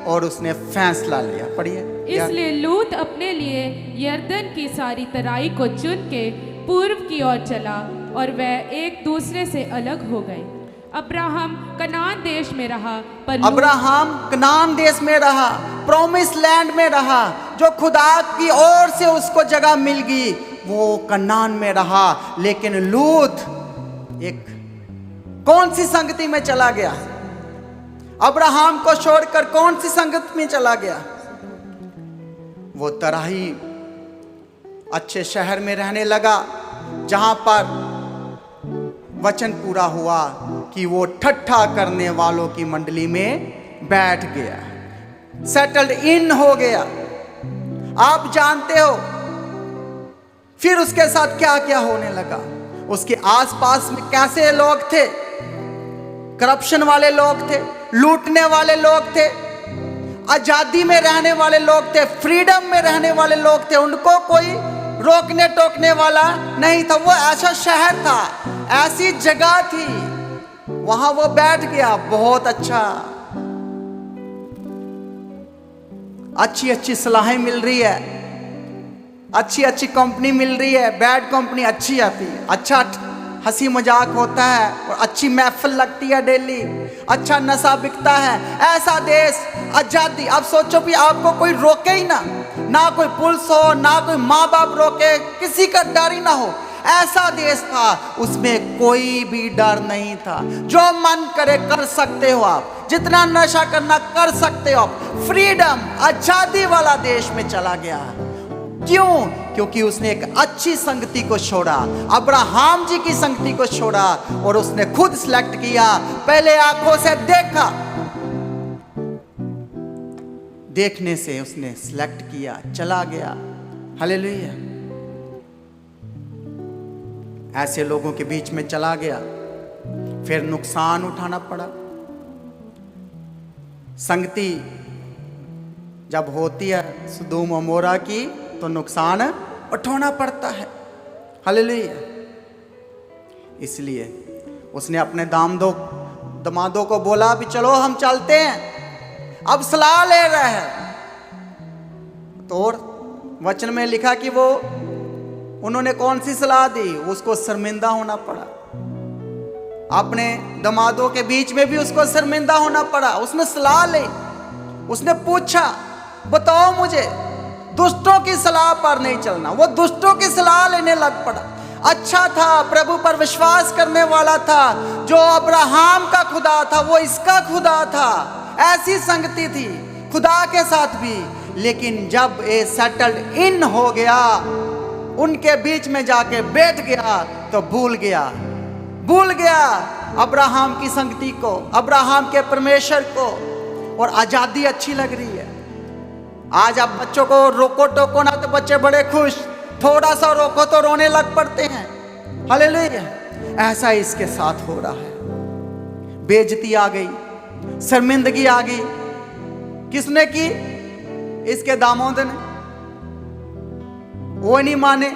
और उसने फैसला लिया। पढ़िए। इसलिए लूत अपने लिए यरदन की सारी तराई को चुन के पूर्व की ओर चला और वह एक दूसरे से अलग हो गए। अब्राहम कनान देश में रहा, पर अब्राहम कनान देश में रहा, प्रॉमिस लैंड में रहा, जो खुदा की ओर से उसको जगह मिल गई, वो कनान में रहा। लेकिन लूत एक कौन सी संगति में चला गया? अब्राहम को छोड़कर कौन सी संगति में चला गया? वो तराई अच्छे शहर में रहने लगा, जहां पर वचन पूरा हुआ कि वो ठट्ठा करने वालों की मंडली में बैठ गया, सेटल्ड इन हो गया। आप जानते हो फिर उसके साथ क्या क्या होने लगा। उसके आसपास में कैसे लोग थे? करप्शन वाले लोग थे, लूटने वाले लोग थे, आजादी में रहने वाले लोग थे, फ्रीडम में रहने वाले लोग थे। उनको कोई रोकने टोकने वाला नहीं था। वो ऐसा शहर था, ऐसी जगह थी, वहां वो बैठ गया। बहुत अच्छा, अच्छी अच्छी सलाहें मिल रही है, अच्छी अच्छी कंपनी मिल रही है, बैड कंपनी अच्छी आती है, अच्छा हंसी मजाक होता है और अच्छी महफिल लगती है डेली, अच्छा नशा बिकता है। ऐसा देश, आजादी। अब सोचो भी आपको कोई रोके ही ना कोई पुलिस हो, ना कोई माँ बाप रोके, किसी का डर ही ना हो। ऐसा देश था, उसमें कोई भी डर नहीं था। जो मन करे कर सकते हो आप, जितना नशा करना कर सकते हो आप। फ्रीडम, आजादी वाला देश में चला गया। क्यों? क्योंकि उसने एक अच्छी संगति को छोड़ा, अब्राहम जी की संगति को छोड़ा और उसने खुद सिलेक्ट किया। पहले आंखों से देखा, देखने से उसने सिलेक्ट किया, चला गया। हालेलुया। ऐसे लोगों के बीच में चला गया, फिर नुकसान उठाना पड़ा। संगति जब होती है सदोम अमोरा की, तो नुकसान उठाना पड़ता है। हालेलुया। इसलिए उसने अपने दमादों को बोला भी चलो हम चलते हैं। अब सलाह ले रहे हैं, तो वचन में लिखा कि वो उन्होंने कौन सी सलाह दी? उसको शर्मिंदा होना पड़ा। अपने दमादों के बीच में भी उसको शर्मिंदा होना पड़ा। उसने सलाह ली, उसने पूछा बताओ मुझे, दुष्टों की सलाह पर नहीं चलना। वो दुष्टों की सलाह लेने लग पड़ा। अच्छा था, प्रभु पर विश्वास करने वाला था, जो अब्राहम का खुदा था वो इसका खुदा था। ऐसी संगति थी खुदा के साथ भी। लेकिन जब ये सेटल्ड इन हो गया, उनके बीच में जाके बैठ गया, तो भूल गया अब्राहम की संगति को, अब्राहम के परमेश्वर को। और आजादी अच्छी लग रही है। आज आप बच्चों को रोको टोको ना तो बच्चे बड़े खुश, थोड़ा सा रोको तो रोने लग पड़ते हैं। हालेलुया। ऐसा इसके साथ हो रहा है। बेइज्जती आ गई, शर्मिंदगी आ गई। किसने की? इसके दामोद ने। वो नहीं माने।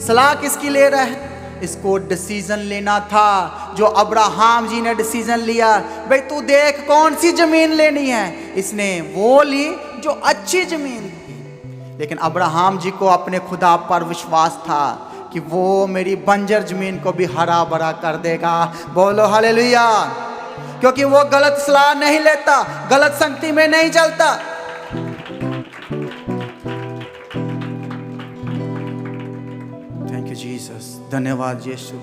सलाह किसकी ले रहा है? इसको डिसीजन लेना था, जो अब्राहम जी ने डिसीजन लिया। भाई तू देख कौन सी जमीन लेनी है। इसने वो ली जो अच्छी जमीन थी। लेकिन अब्राहम जी को अपने खुदा पर विश्वास था कि वो मेरी बंजर जमीन को भी हरा भरा कर देगा। बोलो हालेलुया। क्योंकि वो गलत सलाह नहीं लेता, गलत संगति में नहीं चलता। थैंक यू जीसस, धन्यवाद यीशु।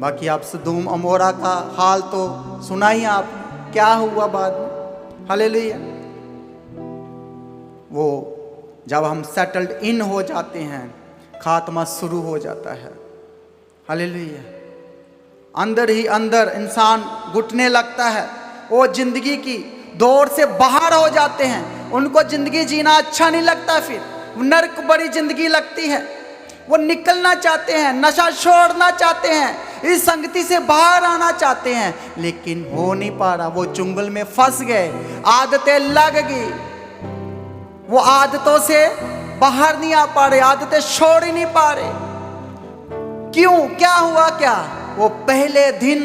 बाकी आप सदोम अमोरा का हाल तो सुना ही आप, क्या हुआ बाद में। हालेलुया। वो जब हम सेटल्ड इन हो जाते हैं, खात्मा शुरू हो जाता है। हालेलुया। अंदर ही अंदर इंसान घुटने लगता है। वो जिंदगी की दौड़ से बाहर हो जाते हैं। उनको जिंदगी जीना अच्छा नहीं लगता, फिर नर्क बड़ी जिंदगी लगती है। वो निकलना चाहते हैं, नशा छोड़ना चाहते हैं, इस संगति से बाहर आना चाहते हैं, लेकिन हो नहीं पा रहा। वो चुंगल में फंस गए, आदतें लग गई, वो आदतों से बाहर नहीं आ पा रहे, आदतें छोड़ ही नहीं पा रहे। क्यों? क्या हुआ? क्या वो पहले दिन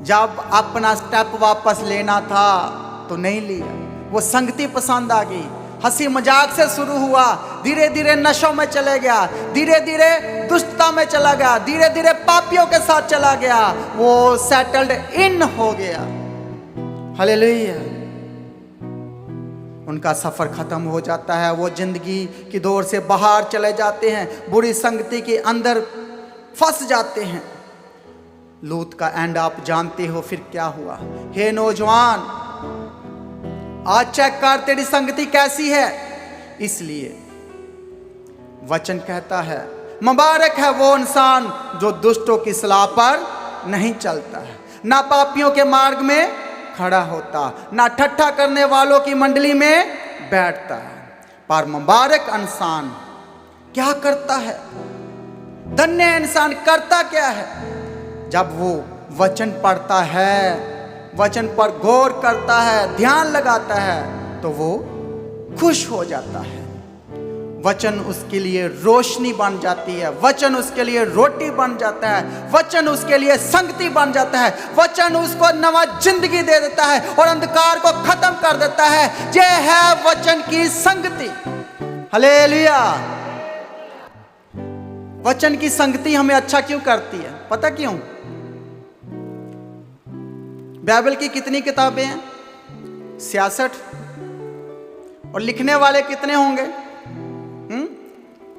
जब अपना स्टेप वापस लेना था तो नहीं लिया। वो संगति पसंद आ गई, हंसी मजाक से शुरू हुआ, धीरे धीरे नशों में चले गया, धीरे धीरे दुष्टता में चला गया, धीरे धीरे पापियों के साथ चला गया। वो सेटल्ड इन हो गया। हालेलुया। उनका सफर खत्म हो जाता है, वो जिंदगी की दौर से बाहर चले जाते हैं, बुरी संगति के अंदर फंस जाते हैं। लूत का एंड आप जानते हो फिर क्या हुआ। हे नौजवान, आज चेक कर तेरी संगति कैसी है। इसलिए वचन कहता है, मुबारक है वो इंसान जो दुष्टों की सलाह पर नहीं चलता है, ना पापियों के मार्ग में खड़ा होता, ना ठट्ठा करने वालों की मंडली में बैठता है, पर मुबारक इंसान क्या करता है, धन्य इंसान करता क्या है, जब वो वचन पढ़ता है, वचन पर गौर करता है, ध्यान लगाता है, तो वो खुश हो जाता है। वचन उसके लिए रोशनी बन जाती है, वचन उसके लिए रोटी बन जाता है, वचन उसके लिए संगति बन जाता है, वचन उसको नवा जिंदगी दे देता है और अंधकार को खत्म कर देता है। ये है वचन की संगति। हालेलुया। वचन की संगति हमें अच्छा क्यों करती है? पता क्यों? बाइबल की कितनी किताबें हैं? 66। और लिखने वाले कितने होंगे?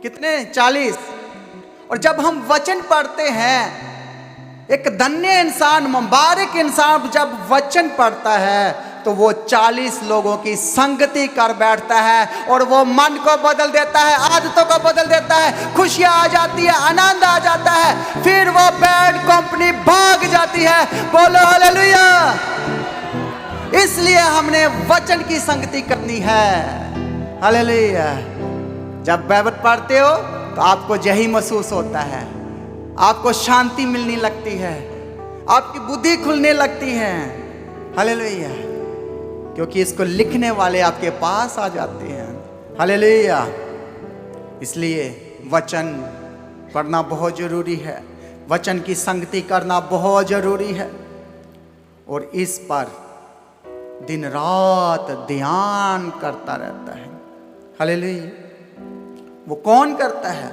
कितने? 40। और जब हम वचन पढ़ते हैं, एक धन्य इंसान, मुबारक इंसान जब वचन पढ़ता है तो वो 40 लोगों की संगति कर बैठता है और वो मन को बदल देता है, आदतों को बदल देता है, खुशियां आ जाती है, आनंद आ जाता है, फिर वो बैड कंपनी भाग जाती है। बोलो हालेलुया। इसलिए हमने वचन की संगति करनी है। हालेलुया। जब बाइबल पढ़ते हो तो आपको यही महसूस होता है, आपको शांति मिलने लगती है, आपकी बुद्धि खुलने लगती है। हालेलुया। क्योंकि इसको लिखने वाले आपके पास आ जाते हैं। हालेलुया। इसलिए वचन पढ़ना बहुत जरूरी है, वचन की संगति करना बहुत जरूरी है, और इस पर दिन रात ध्यान करता रहता है। हालेलुया। वो कौन करता है?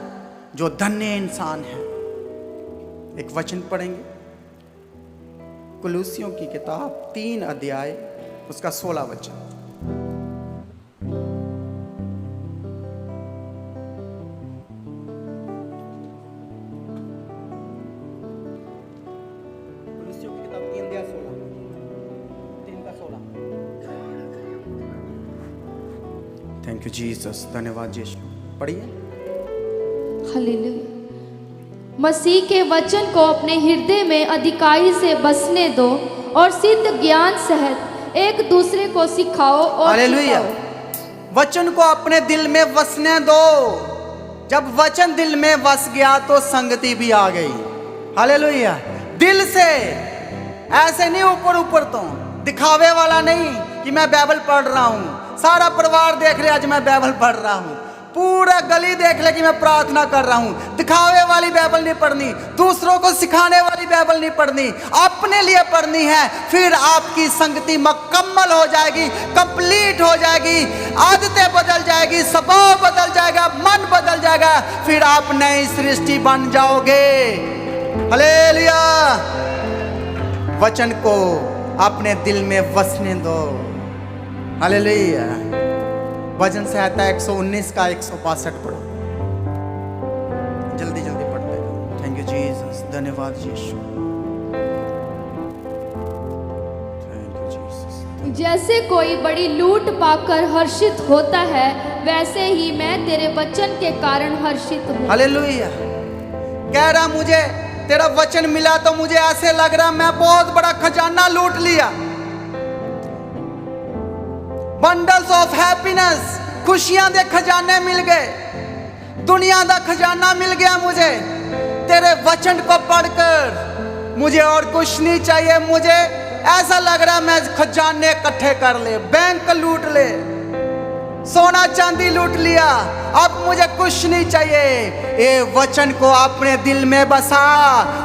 जो धन्य इंसान है। एक वचन पढ़ेंगे, कुलुसियों की किताब 3 अध्याय उसका 16 वचन। कुलुसियों की किताब 3 अध्याय 16, 3 का 16। Thank you Jesus. धन्यवाद यीशु। पढ़िए। हालेलुया। मसीह के वचन को अपने हृदय में अधिकाई से बसने दो और सिद्ध ज्ञान सहित एक दूसरे को सिखाओ और हालेलुया। वचन को अपने दिल में बसने दो। जब वचन दिल में बस गया तो संगति भी आ गई। हालेलुया। दिल से, ऐसे नहीं ऊपर ऊपर, तो दिखावे वाला नहीं कि मैं बाइबल पढ़ रहा हूं, सारा परिवार देख ले आज मैं बाइबल पढ़ रहा हूं, पूरा गली देख ले कि मैं प्रार्थना कर रहा हूं। दिखावे वाली बाइबल नहीं पढ़नी, दूसरों को सिखाने वाली बाइबल नहीं पढ़नी, अपने लिए पढ़नी है। फिर आपकी संगति मुकम्मल हो जाएगी, कंप्लीट हो जाएगी, आदतें बदल जाएगी, स्वभाव बदल जाएगा, मन बदल जाएगा, फिर आप नई सृष्टि बन जाओगे। हालेलुया। वचन को अपने दिल में बसने दो। हालेलुया। भजन संहिता 119 का 165 पढ़ो। जल्दी जल्दी पढ़ते हैं। Thank you Jesus. धन्यवाद यीशु। Thank you Jesus. जैसे कोई बड़ी लूट पाकर हर्षित होता है, वैसे ही मैं तेरे वचन के कारण हर्षित हूँ। हालेलुया। कह रहा मुझे तेरा वचन मिला तो मुझे ऐसे लग रहा मैं बहुत बड़ा खजाना लूट लिया। बंडल्स ऑफ हैप्पीनेस, खुशियां दे खजाने मिल गए, दुनिया दा खजाना मिल गया मुझे। तेरे वचन को पढ़कर मुझे और कुछ नहीं चाहिए। मुझे ऐसा लग रहा है मैं खजाने इकट्ठे कर ले, बैंक लूट ले, सोना चांदी लूट लिया, अब मुझे कुछ नहीं चाहिए। ये वचन को अपने दिल में बसा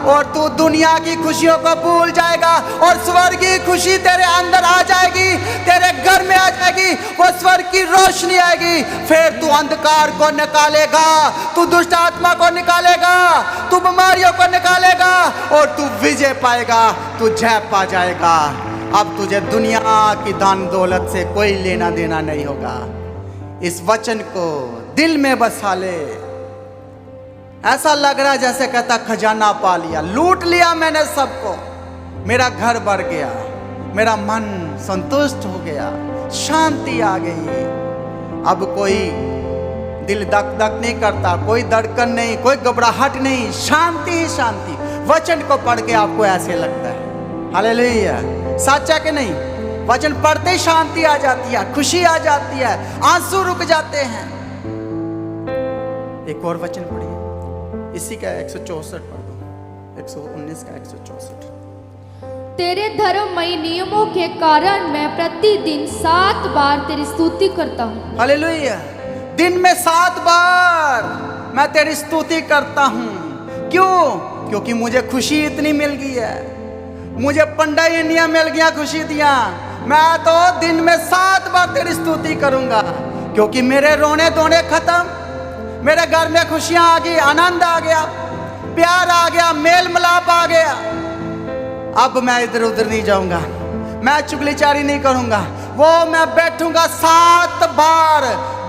और तू दुनिया की खुशियों को भूल जाएगा और स्वर्ग की खुशी तेरे अंदर आ जाएगी, तेरे घर में आ जाएगी, वो स्वर्ग की रोशनी आएगी। फिर तू अंधकार को निकालेगा, तू दुष्ट आत्मा को निकालेगा, तू बीमारियों को निकालेगा और तू विजय पाएगा, तू जय पा जाएगा। अब तुझे दुनिया की धन दौलत से कोई लेना देना नहीं होगा। इस वचन को दिल में बसा ले। ऐसा लग रहा है जैसे कहता खजाना पा लिया, लूट लिया मैंने सबको, मेरा घर भर गया, मेरा मन संतुष्ट हो गया, शांति आ गई। अब कोई दिल धक धक नहीं करता, कोई धड़कन नहीं, कोई घबराहट नहीं, शांति ही शांति। वचन को पढ़ के आपको ऐसे लगता है। हालेलुया, सच है कि नहीं? वचन पढ़ते ही शांति आ जाती है, खुशी आ जाती है, आंसू रुक जाते हैं। एक और वचन पढ़िए, इसी का 164 पढ़ दो, 119 का 164। तेरे धर्ममय नियमों के कारण मैं प्रतिदिन 7 बार तेरी स्तुति करता हूँ। हालेलुया, दिन में 7 बार मैं तेरी स्तुति करता हूँ। क्यों? क्योंकि मुझे खुशी इतनी मिल गई है, मुझे पंडाइनिया मिल गया खुशी दिया। मैं तो दिन में 7 बार तेरी स्तुति करूंगा, क्योंकि मेरे रोने धोने खत्म, मेरे घर में खुशियां आ गई, आनंद आ गया, प्यार आ गया, मेल मिलाप आ गया। अब मैं इधर उधर नहीं जाऊंगा, मैं चुगलीचारी नहीं करूंगा, वो मैं बैठूंगा 7 बार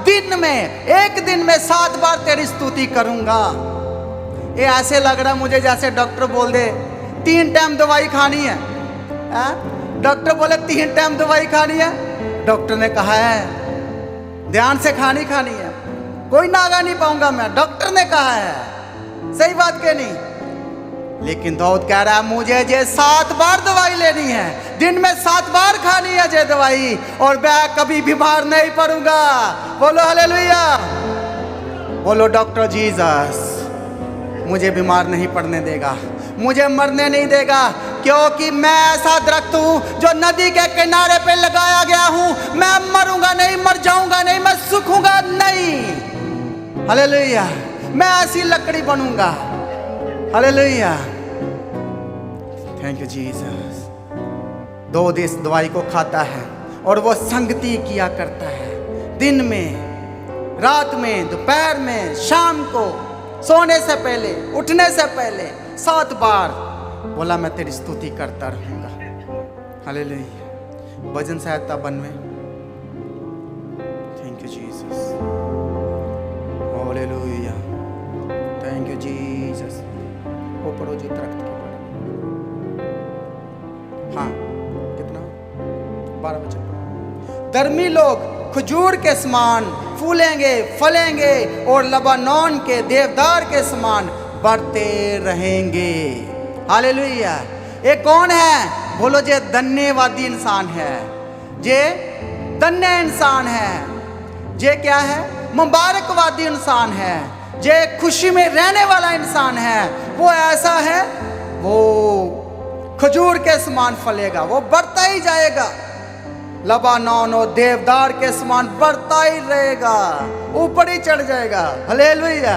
दिन में, एक दिन में 7 बार तेरी स्तुति करूंगा। ये ऐसे लग रहा मुझे जैसे डॉक्टर बोल दे 3 टाइम दवाई खानी है। डॉक्टर बोले 3 टाइम दवाई खानी है, डॉक्टर ने कहा है ध्यान से खानी है, कोई नागा नहीं पाऊंगा मैं, डॉक्टर ने कहा है, सही बात के नहीं। लेकिन दाऊद कह रहा है मुझे जे 7 बार दवाई लेनी है, दिन में 7 बार खानी है जे दवाई, और मैं कभी बीमार नहीं पड़ूंगा। बोलो हालेलुया, बोलो डॉक्टर जीसस मुझे बीमार नहीं पड़ने देगा, मुझे मरने नहीं देगा, क्योंकि मैं ऐसा दरख्त हूं जो नदी के किनारे पे लगाया गया हूं। मैं मरूंगा नहीं, मर जाऊंगा नहीं, मैं सूखूंगा नहीं। हालेलुया, मैं ऐसी लकड़ी बनूंगा। Hallelujah, thank you Jesus. दाऊद इस दवाई को खाता है और वो संगति किया करता है, दिन में, रात में, दोपहर में, शाम को, सोने से पहले, उठने से पहले 7 बार बोला मैं तेरी स्तुति करता रहूंगा। हालेलुया, भजन सहायता 92। Thank you Jesus, hallelujah, thank you Jesus. वो पढ़ो जो तख्त के पढ़ो। हाँ, कितना? 12 वचन पढ़ो। धर्मी लोग खजूर के समान फूलेंगे, फलेंगे और लबानोन के देवदार के समान बढ़ते रहेंगे। हालेलुया, ये कौन है? बोलो जे धन्यवादी इंसान है, जे धन्य इंसान है, जे क्या है? मुबारकवादी इंसान है, जे खुशी में रहने वाला इंसान है। वो ऐसा है, वो खजूर के समान फलेगा, वो बढ़ता ही जाएगा, लबानोन और देवदार के समान बढ़ता ही रहेगा, ऊपर ही चढ़ जाएगा। Hallelujah,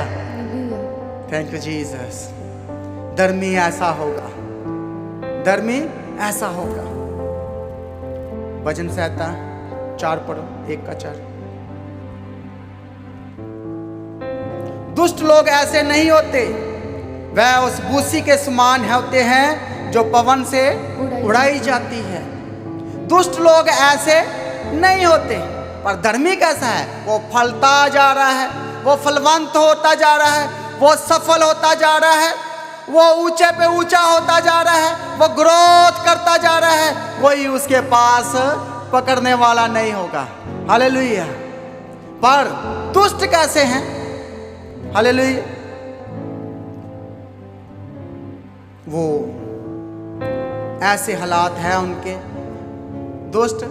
thank you Jesus. धर्मी ऐसा होगा, धर्मी ऐसा होगा। भजन सहायता 4 पढ़ो, 1 का 4। दुष्ट लोग ऐसे नहीं होते, वह उस भूसी के समान होते हैं जो पवन से उड़ाई जाती है। दुष्ट लोग ऐसे नहीं होते, पर धर्मी कैसा है? वो फलता जा रहा है, वो फलवंत होता जा रहा है, वो सफल होता जा रहा है, वो ऊंचे पे ऊंचा होता जा रहा है, वो ग्रोथ करता जा रहा है, कोई उसके पास पकड़ने वाला नहीं होगा। हालेलुया। पर दुष्ट कैसे हैं? हालेलुया, वो ऐसे हालात हैं उनके, दुष्ट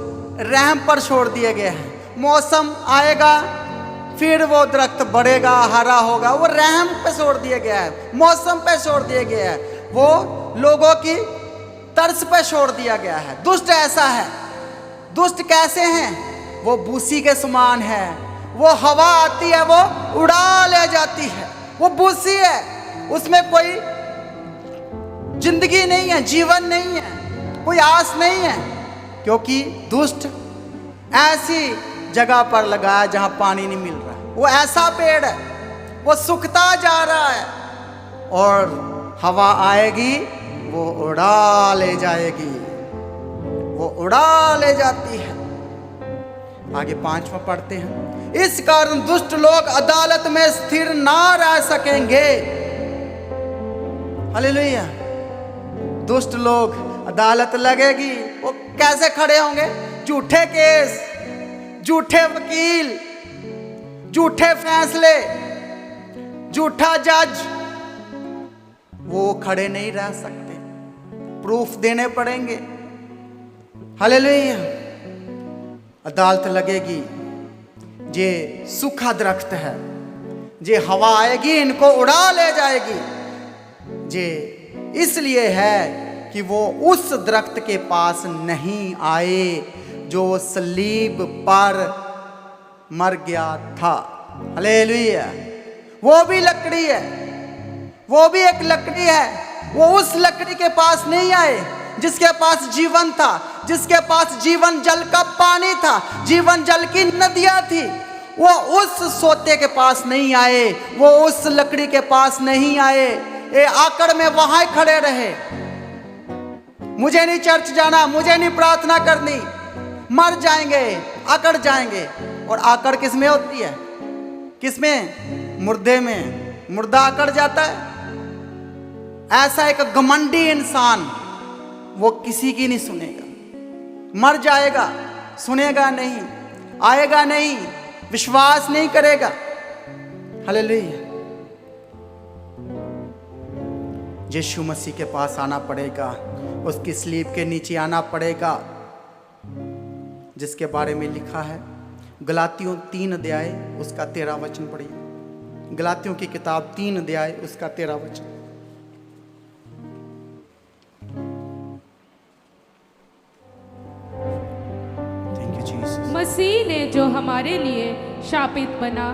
रहम पर छोड़ दिए गए हैं। मौसम आएगा, फिर वो दरख्त बढ़ेगा, हरा होगा। वो रहम पे छोड़ दिया गया है, मौसम पे छोड़ दिया गया है, वो लोगों की तर्स पे छोड़ दिया गया है। दुष्ट ऐसा है। दुष्ट कैसे हैं? वो भूसी के समान है। वो हवा आती है, वो उड़ा ले जाती है। वो भूसी है, उसमें कोई जिंदगी नहीं है, जीवन नहीं है, कोई आस नहीं है, क्योंकि दुष्ट ऐसी जगह पर लगा है जहां पानी नहीं मिल रहा। वो ऐसा पेड़ है, वो सूखता जा रहा है, और हवा आएगी वो उड़ा ले जाएगी, वो उड़ा ले जाती है। आगे 5वां पढ़ते हैं। इस कारण दुष्ट लोग अदालत में स्थिर ना रह सकेंगे। हालेलुया। दुष्ट लोग, अदालत लगेगी, वो कैसे खड़े होंगे? झूठे केस, झूठे वकील, झूठे फैसले, झूठा जज, वो खड़े नहीं रह सकते, प्रूफ देने पड़ेंगे। हालेलुया। अदालत लगेगी। जे सूखा दरख्त है, जे हवा आएगी इनको उड़ा ले जाएगी। जे इसलिए है कि वो उस दरख्त के पास नहीं आए जो सलीब पर मर गया था। हालेलुया। वो भी लकड़ी है, वो भी एक लकड़ी है। वो उस लकड़ी के पास नहीं आए जिसके पास जीवन था, जिसके पास जीवन जल का पानी था, जीवन जल की नदियां थी। वो उस सोते के पास नहीं आए, वो उस लकड़ी के पास नहीं आए। ये आकड़ में वहां खड़े रहे। मुझे नहीं चर्च जाना, मुझे नहीं प्रार्थना करनी, मर जाएंगे, अकड़ जाएंगे। और आकड़ किस में होती है? किस में? मुर्दे में। मुर्दा अकड़ जाता है। ऐसा एक घमंडी इंसान, वो किसी की नहीं सुनेगा, मर जाएगा, सुनेगा नहीं, आएगा नहीं, विश्वास नहीं करेगा। हालेलुया। यीशु मसीह के पास आना पड़ेगा, उसकी स्लीब के नीचे आना पड़ेगा, जिसके बारे में लिखा है गलातियों 3 अध्याय उसका 13 वचन पढ़िए। गलातियों की किताब 3 अध्याय उसका 13 वचन। मसीह ने जो हमारे लिए शापित बना,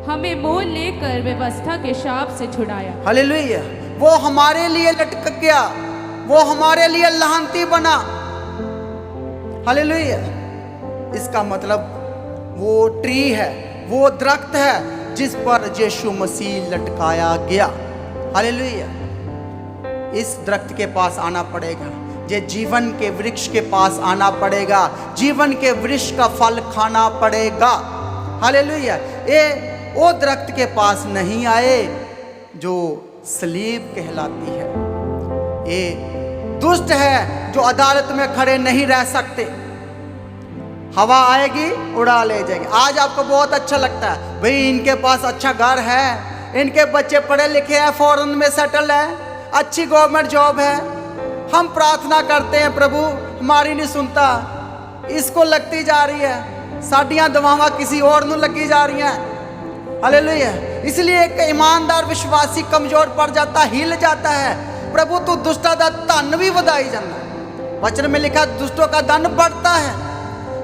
हमें मोल लेकर व्यवस्था के शाप से छुड़ाया। हालेलुया। वो हमारे लिए लटक गया, वो हमारे लिए लांती बना। हालेलुया। इसका मतलब वो ट्री है, वो दरख्त है जिस पर यीशु मसीह लटकाया गया। हालेलुया। इस दरख्त के पास आना पड़ेगा, ये जीवन के वृक्ष के पास आना पड़ेगा, जीवन के वृक्ष का फल खाना पड़ेगा। हालेलुया। ये वो दरख्त के पास नहीं आए जो सलीब कहलाती है। ये दुष्ट है जो अदालत में खड़े नहीं रह सकते। हवा आएगी, उड़ा ले जाएगी। आज आपको बहुत अच्छा लगता है, भाई इनके पास अच्छा घर है, इनके बच्चे पढ़े लिखे हैं, फॉरेन में सेटल है, अच्छी गवर्नमेंट जॉब है। हम प्रार्थना करते हैं, प्रभु हमारी नहीं सुनता, इसको लगती जा रही है, साड़ियाँ दवावां किसी और नू लगी जा रही हैं। हालेलुया। इसलिए एक ईमानदार विश्वासी कमजोर पड़ जाता, हिल जाता है। प्रभु तू दुष्टा दा धन भी वधाई जाना। वचन में लिखा दुष्टों का धन बढ़ता है,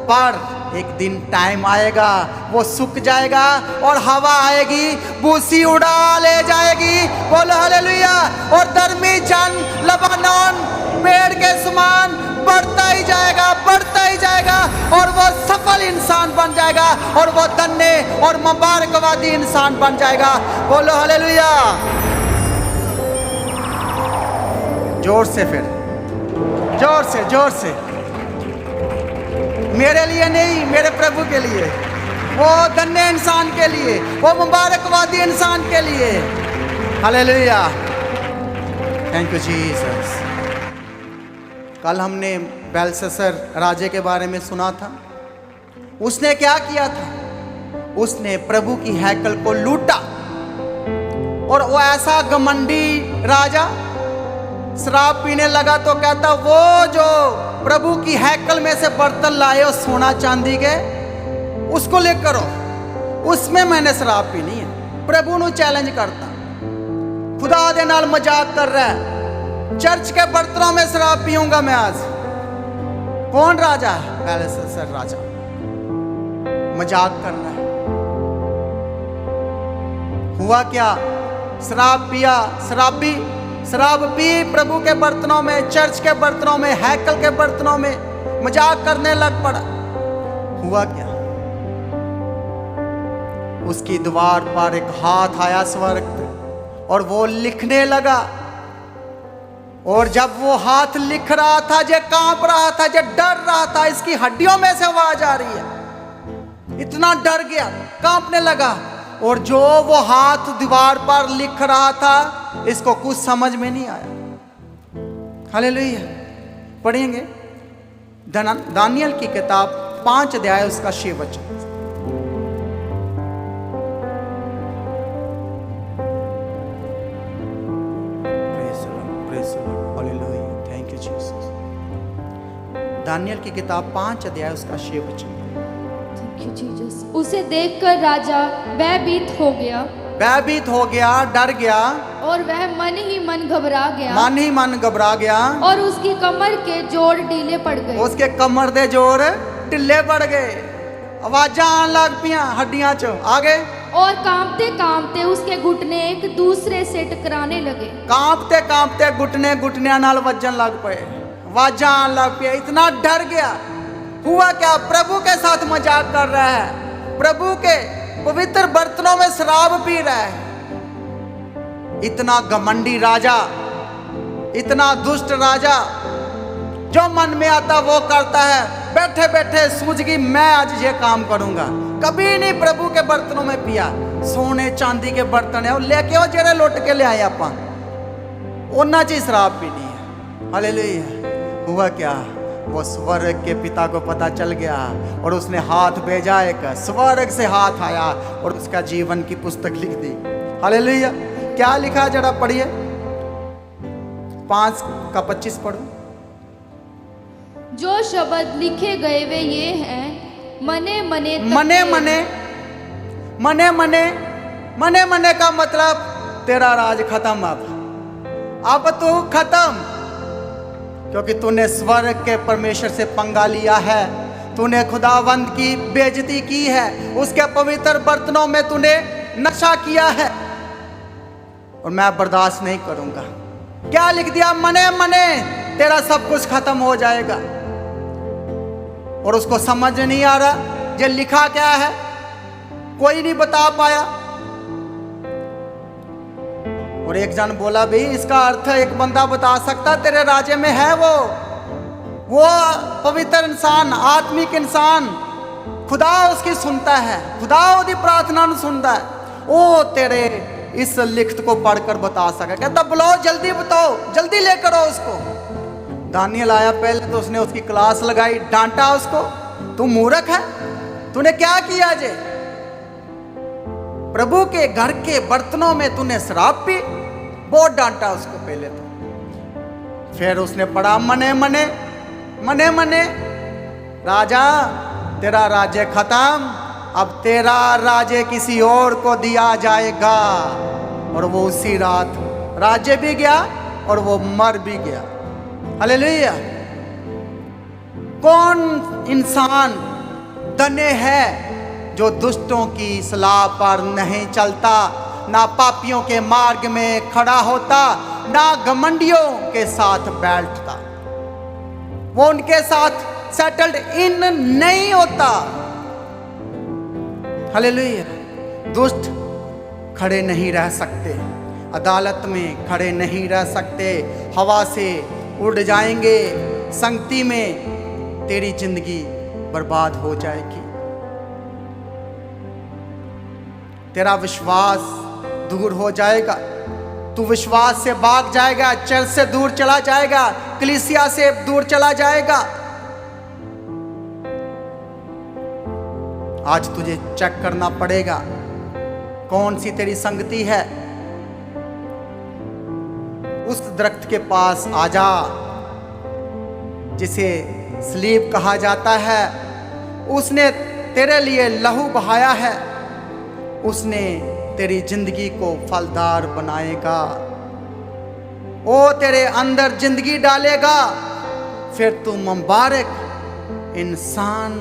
पर एक दिन टाइम आएगा वो सूख जाएगा और हवा आएगी, भूसी उड़ा ले जाएगी। बोलो हालेलुया। और धर्मी जन लबानोन पेड़ के समान बढ़ता ही जाएगा, बढ़ता ही जाएगा, और वो सफल इंसान बन जाएगा, और वो धन्य और मुबारकवादी इंसान बन जाएगा। बोलो हालेलुया। जोर से, फिर जोर से, जोर से। मेरे लिए नहीं, मेरे प्रभु के लिए, वो धन्य इंसान के लिए, वो मुबारकवादी इंसान के लिए। हालेलुया। Thank you Jesus. कल हमने बेलशस्सर राजे के बारे में सुना था। उसने क्या किया था? उसने प्रभु की हैकल को लूटा, और वो ऐसा घमंडी राजा शराब पीने लगा तो कहता, वो जो प्रभु की हैकल में से बर्तन लाए हो सोना चांदी के, उसको लेकर आओ, उसमें मैंने शराब पीनी है। प्रभु ਨੂੰ चैलेंज करता, खुदा दे नाल मजाक कर रहा है, चर्च के बर्तनों में शराब पीऊंगा मैं आज। कौन राजा है? बेलशस्सर राजा मजाक कर रहा है। हुआ क्या? शराब पिया, शराब पी प्रभु के बर्तनों में, चर्च के बर्तनों में, हैकल के बर्तनों में मजाक करने लग पड़ा। हुआ क्या? उसकी दीवार पर एक हाथ आया स्वर्ग से और वो लिखने लगा। और जब वो हाथ लिख रहा था, जो कांप रहा था, जो डर रहा था, इसकी हड्डियों में से आवाज आ रही है। इतना डर गया, कांपने लगा। और जो वो हाथ दीवार पर लिख रहा था, इसको कुछ समझ में नहीं आया। हालेलुया। पढ़ेंगे दानियल की किताब 5 अध्याय उसका 6 वचन। Thank you Jesus. दानियल की किताब 5 अध्याय उसका 6 वचन। Thank you Jesus. उसे देखकर राजा भयभीत हो गया, डर गया, और वह मन ही मन घबरा गया, और उसकी कमर के जोड़ ढीले पड़ गए। उसके कमर दे जोड़ ढिले पड़ गए। आवाजां आन लग पियां हड्डियां च। आगे, और कांपते कांपते उसके घुटने एक दूसरे से टकराने लगे। कांपते कांपते घुटने नाल वजन लग पे, आवाजां आन लग पिया। इतना डर गया। हुआ क्या? प्रभु के साथ मजाक कर रहा है, प्रभु के पवित्र बर्तनों में शराब पी रहा है। इतना घमंडी राजा, इतना दुष्ट राजा, जो मन में आता वो करता है। बैठे बैठे सूझ गई मैं आज ये काम करूंगा। कभी नहीं प्रभु के बर्तनों में पिया। सोने चांदी के बर्तन है, वो लेके आओ, जेरे लुट के ले आए आपा, उन्ना ची शराब पीनी है। हालेलुया। हुआ क्या? वो स्वर्ग के पिता को पता चल गया और उसने हाथ भेजा, एक स्वर्ग से हाथ आया और उसका जीवन की पुस्तक लिख दी। हालेलुया। क्या लिखा? जरा पढ़िए, 5:25 पढ़ो। जो शब्द लिखे गए वे ये हैं, मने मने मने का मतलब तेरा राज खत्म। अब तू खत्म, क्योंकि तूने स्वर्ग के परमेश्वर से पंगा लिया है। तूने खुदावंद की बेइज्जती की है, उसके पवित्र बर्तनों में तूने नशा किया है, और मैं बर्दाश्त नहीं करूंगा। क्या लिख दिया? मने तेरा सब कुछ खत्म हो जाएगा। और उसको समझ नहीं आ रहा ये लिखा क्या है, कोई नहीं बता पाया। और एक जन बोला, भाई इसका अर्थ एक बंदा बता सकता, तेरे राज्य में है वो पवित्र इंसान, आत्मिक इंसान, खुदा उसकी सुनता है, खुदा उसकी प्रार्थना सुनता है। वो तेरे इस लिखत को पढ़कर बता सके। कहता बुलाओ, जल्दी बताओ, जल्दी लेकर आओ उसको। दानियल आया, पहले तो उसने उसकी क्लास लगाई, डांटा उसको, तू मूर्ख है, तूने क्या किया जे? प्रभु के घर के बर्तनों में तूने शराब पी। बहुत डांटा उसको पहले तो। फिर उसने पढ़ा मने राजा तेरा राज्य खत्म, अब तेरा राज्य किसी और को दिया जाएगा। और वो उसी रात राज्य भी गया और वो मर भी गया। हालेलुया। कौन इंसान धन्य है जो दुष्टों की सलाह पर नहीं चलता, ना पापियों के मार्ग में खड़ा होता, ना घमंडियों के साथ बैठता। वो उनके साथ सेटल्ड इन नहीं होता। हालेलुया। दुष्ट खड़े नहीं रह सकते, अदालत में खड़े नहीं रह सकते, हवा से उड़ जाएंगे। संगति में तेरी जिंदगी बर्बाद हो जाएगी। तेरा विश्वास दूर हो जाएगा, तू विश्वास से भाग जाएगा, चर्च से दूर चला जाएगा, कलीसिया से दूर चला जाएगा। आज तुझे चेक करना पड़ेगा कौन सी तेरी संगति है। उस दरख्त के पास आ जा जिसे सलीब कहा जाता है। उसने तेरे लिए लहू बहाया है, उसने तेरी जिंदगी को फलदार बनाएगा। वो तेरे अंदर जिंदगी डालेगा, फिर तू मुबारक इंसान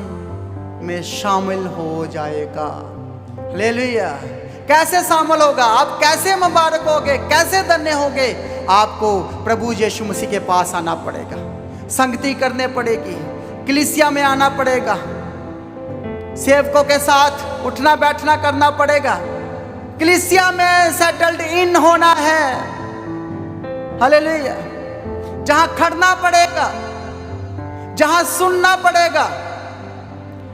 में शामिल हो जाएगा। हालेलुया। कैसे शामिल होगा? आप कैसे मुबारक होगे, कैसे धन्य होगे? आपको प्रभु यीशु मसीह के पास आना पड़ेगा, संगति करने पड़ेगी, कलीसिया में आना पड़ेगा, सेवकों के साथ उठना बैठना करना पड़ेगा, कलीसिया में सेटल्ड इन होना है। हालेलुया। जहां खड़ना पड़ेगा, जहां सुनना पड़ेगा,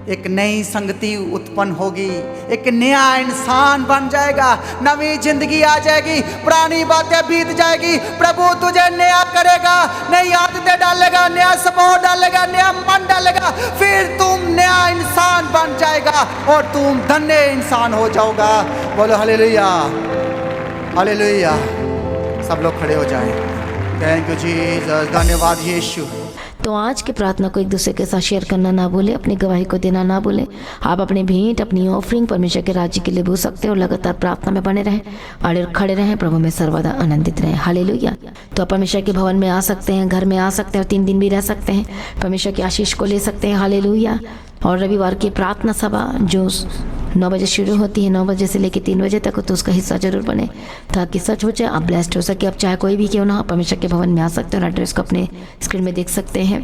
एक नई संगति उत्पन्न होगी, एक नया इंसान बन जाएगा, नवी जिंदगी आ जाएगी, पुरानी बातें बीत जाएगी। प्रभु तुझे नया करेगा, नई आदतें डालेगा, नया स्वभाव डालेगा, नया मन डालेगा, फिर तुम नया इंसान बन जाएगा और तुम धन्य इंसान हो जाओगा। बोलो हालेलुया, हालेलुया। सब लोग खड़े हो जाएं। थैंक यू जीसस, धन्यवाद यीशु। तो आज की प्रार्थना को एक दूसरे के साथ शेयर करना ना भूलें, अपनी गवाही को देना ना भूलें। आप अपने भेंट, अपनी ऑफरिंग परमेश्वर के राज्य के लिए भेज सकते हैं और लगातार प्रार्थना में बने रहें और खड़े रहें, प्रभु में सर्वदा आनंदित रहें। हालेलुया। तो आप परमेश्वर के भवन में आ सकते हैं, घर में आ सकते हैं और 3 दिन भी रह सकते हैं, परमेश्वर की आशीष को ले सकते हैं। हालेलुया। और रविवार की प्रार्थना सभा जो 9 बजे शुरू होती है, 9 बजे से लेकर 3 बजे तक, तो उसका हिस्सा जरूर बने ताकि सच हो जाए, आप ब्लेस्ड हो सके। आप चाहे कोई भी क्यों ना हो, परमेश्वर के भवन में आ सकते हैं और एड्रेस को अपने स्क्रीन में देख सकते हैं।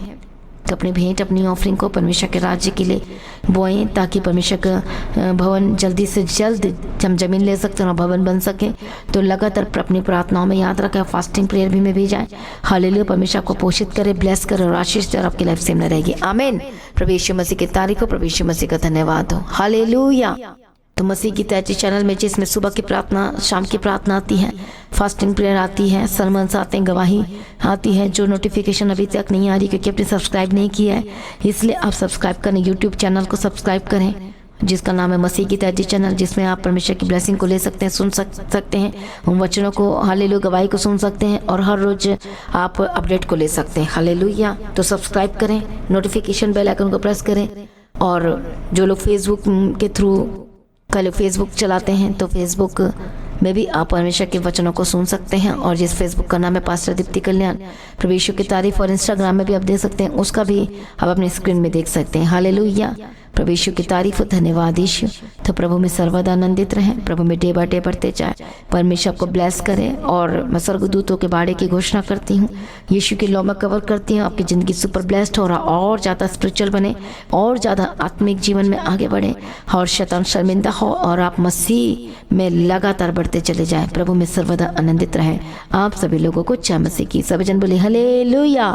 तो अपनी भेंट, अपनी ऑफरिंग को परमेश्वर के राज्य के लिए बोएं ताकि परमेश्वर का भवन जल्दी से जल्द हम जमीन ले सकते हैं और भवन बन सके। तो लगातार अपनी प्रार्थनाओं में याद रखें, फास्टिंग प्रेयर भी में भी जाएं। हालेलुया। परमेश्वर को पोषित करे, ब्लेस करे और आशीष दे और आपकी लाइफ सेम न रहेगी। आमीन। प्रभु यीशु मसीह की तारीफ हो, प्रभु यीशु मसीह का धन्यवाद हो। हालेलुया। तो मसीह की तैयारी चैनल में जिसमें सुबह की प्रार्थना, शाम की प्रार्थना आती है, फास्टिंग प्रेयर आती है, सरमन्स आते हैं, गवाही आती है। जो नोटिफिकेशन अभी तक नहीं आ रही क्योंकि आपने सब्सक्राइब नहीं किया है, इसलिए आप सब्सक्राइब करें, यूट्यूब चैनल को सब्सक्राइब करें जिसका नाम है मसीह की तैयारी चैनल, जिसमें आप परमेश्वर की ब्लेसिंग को ले सकते हैं, सुन सकते हैं, उन वचनों को, हालेलुया, गवाही को सुन सकते हैं और हर रोज आप अपडेट को ले सकते हैं। हालेलुया। तो सब्सक्राइब करें, नोटिफिकेशन बेल आइकन को प्रेस करें। और जो लोग फेसबुक के थ्रू कल फेसबुक चलाते हैं तो फेसबुक में भी आप परमेश्वर के वचनों को सुन सकते हैं। और जिस फेसबुक का नाम है पास्टर दीप्ति कल्याण, प्रभु यीशु की तारीफ, और इंस्टाग्राम में भी आप देख सकते हैं, उसका भी आप अपनी स्क्रीन में देख सकते हैं। हालेलुया। प्रभु यीशु की तारीफ, धन्यवाद यीशु। तो प्रभु में सर्वदा आनंदित रहें, प्रभु में डे बाय डे बढ़ते जाए, परमेश्वर को ब्लेस करें। और मैं स्वर्गदूतों के बाड़े की घोषणा करती हूँ, यीशु की लौ में कवर करती हूँ, आपकी ज़िंदगी सुपर ब्लेस्ड हो रहा, और ज़्यादा स्पिरिचुअल बने, और ज़्यादा आत्मिक जीवन में आगे बढ़े, और शैतान शर्मिंदा हो और आप मसीह में लगातार बढ़ते चले जाएं। प्रभु में सर्वदा आनंदित रहें। आप सभी लोगों को जय मसीह की। सभी जन बोले हालेलुया।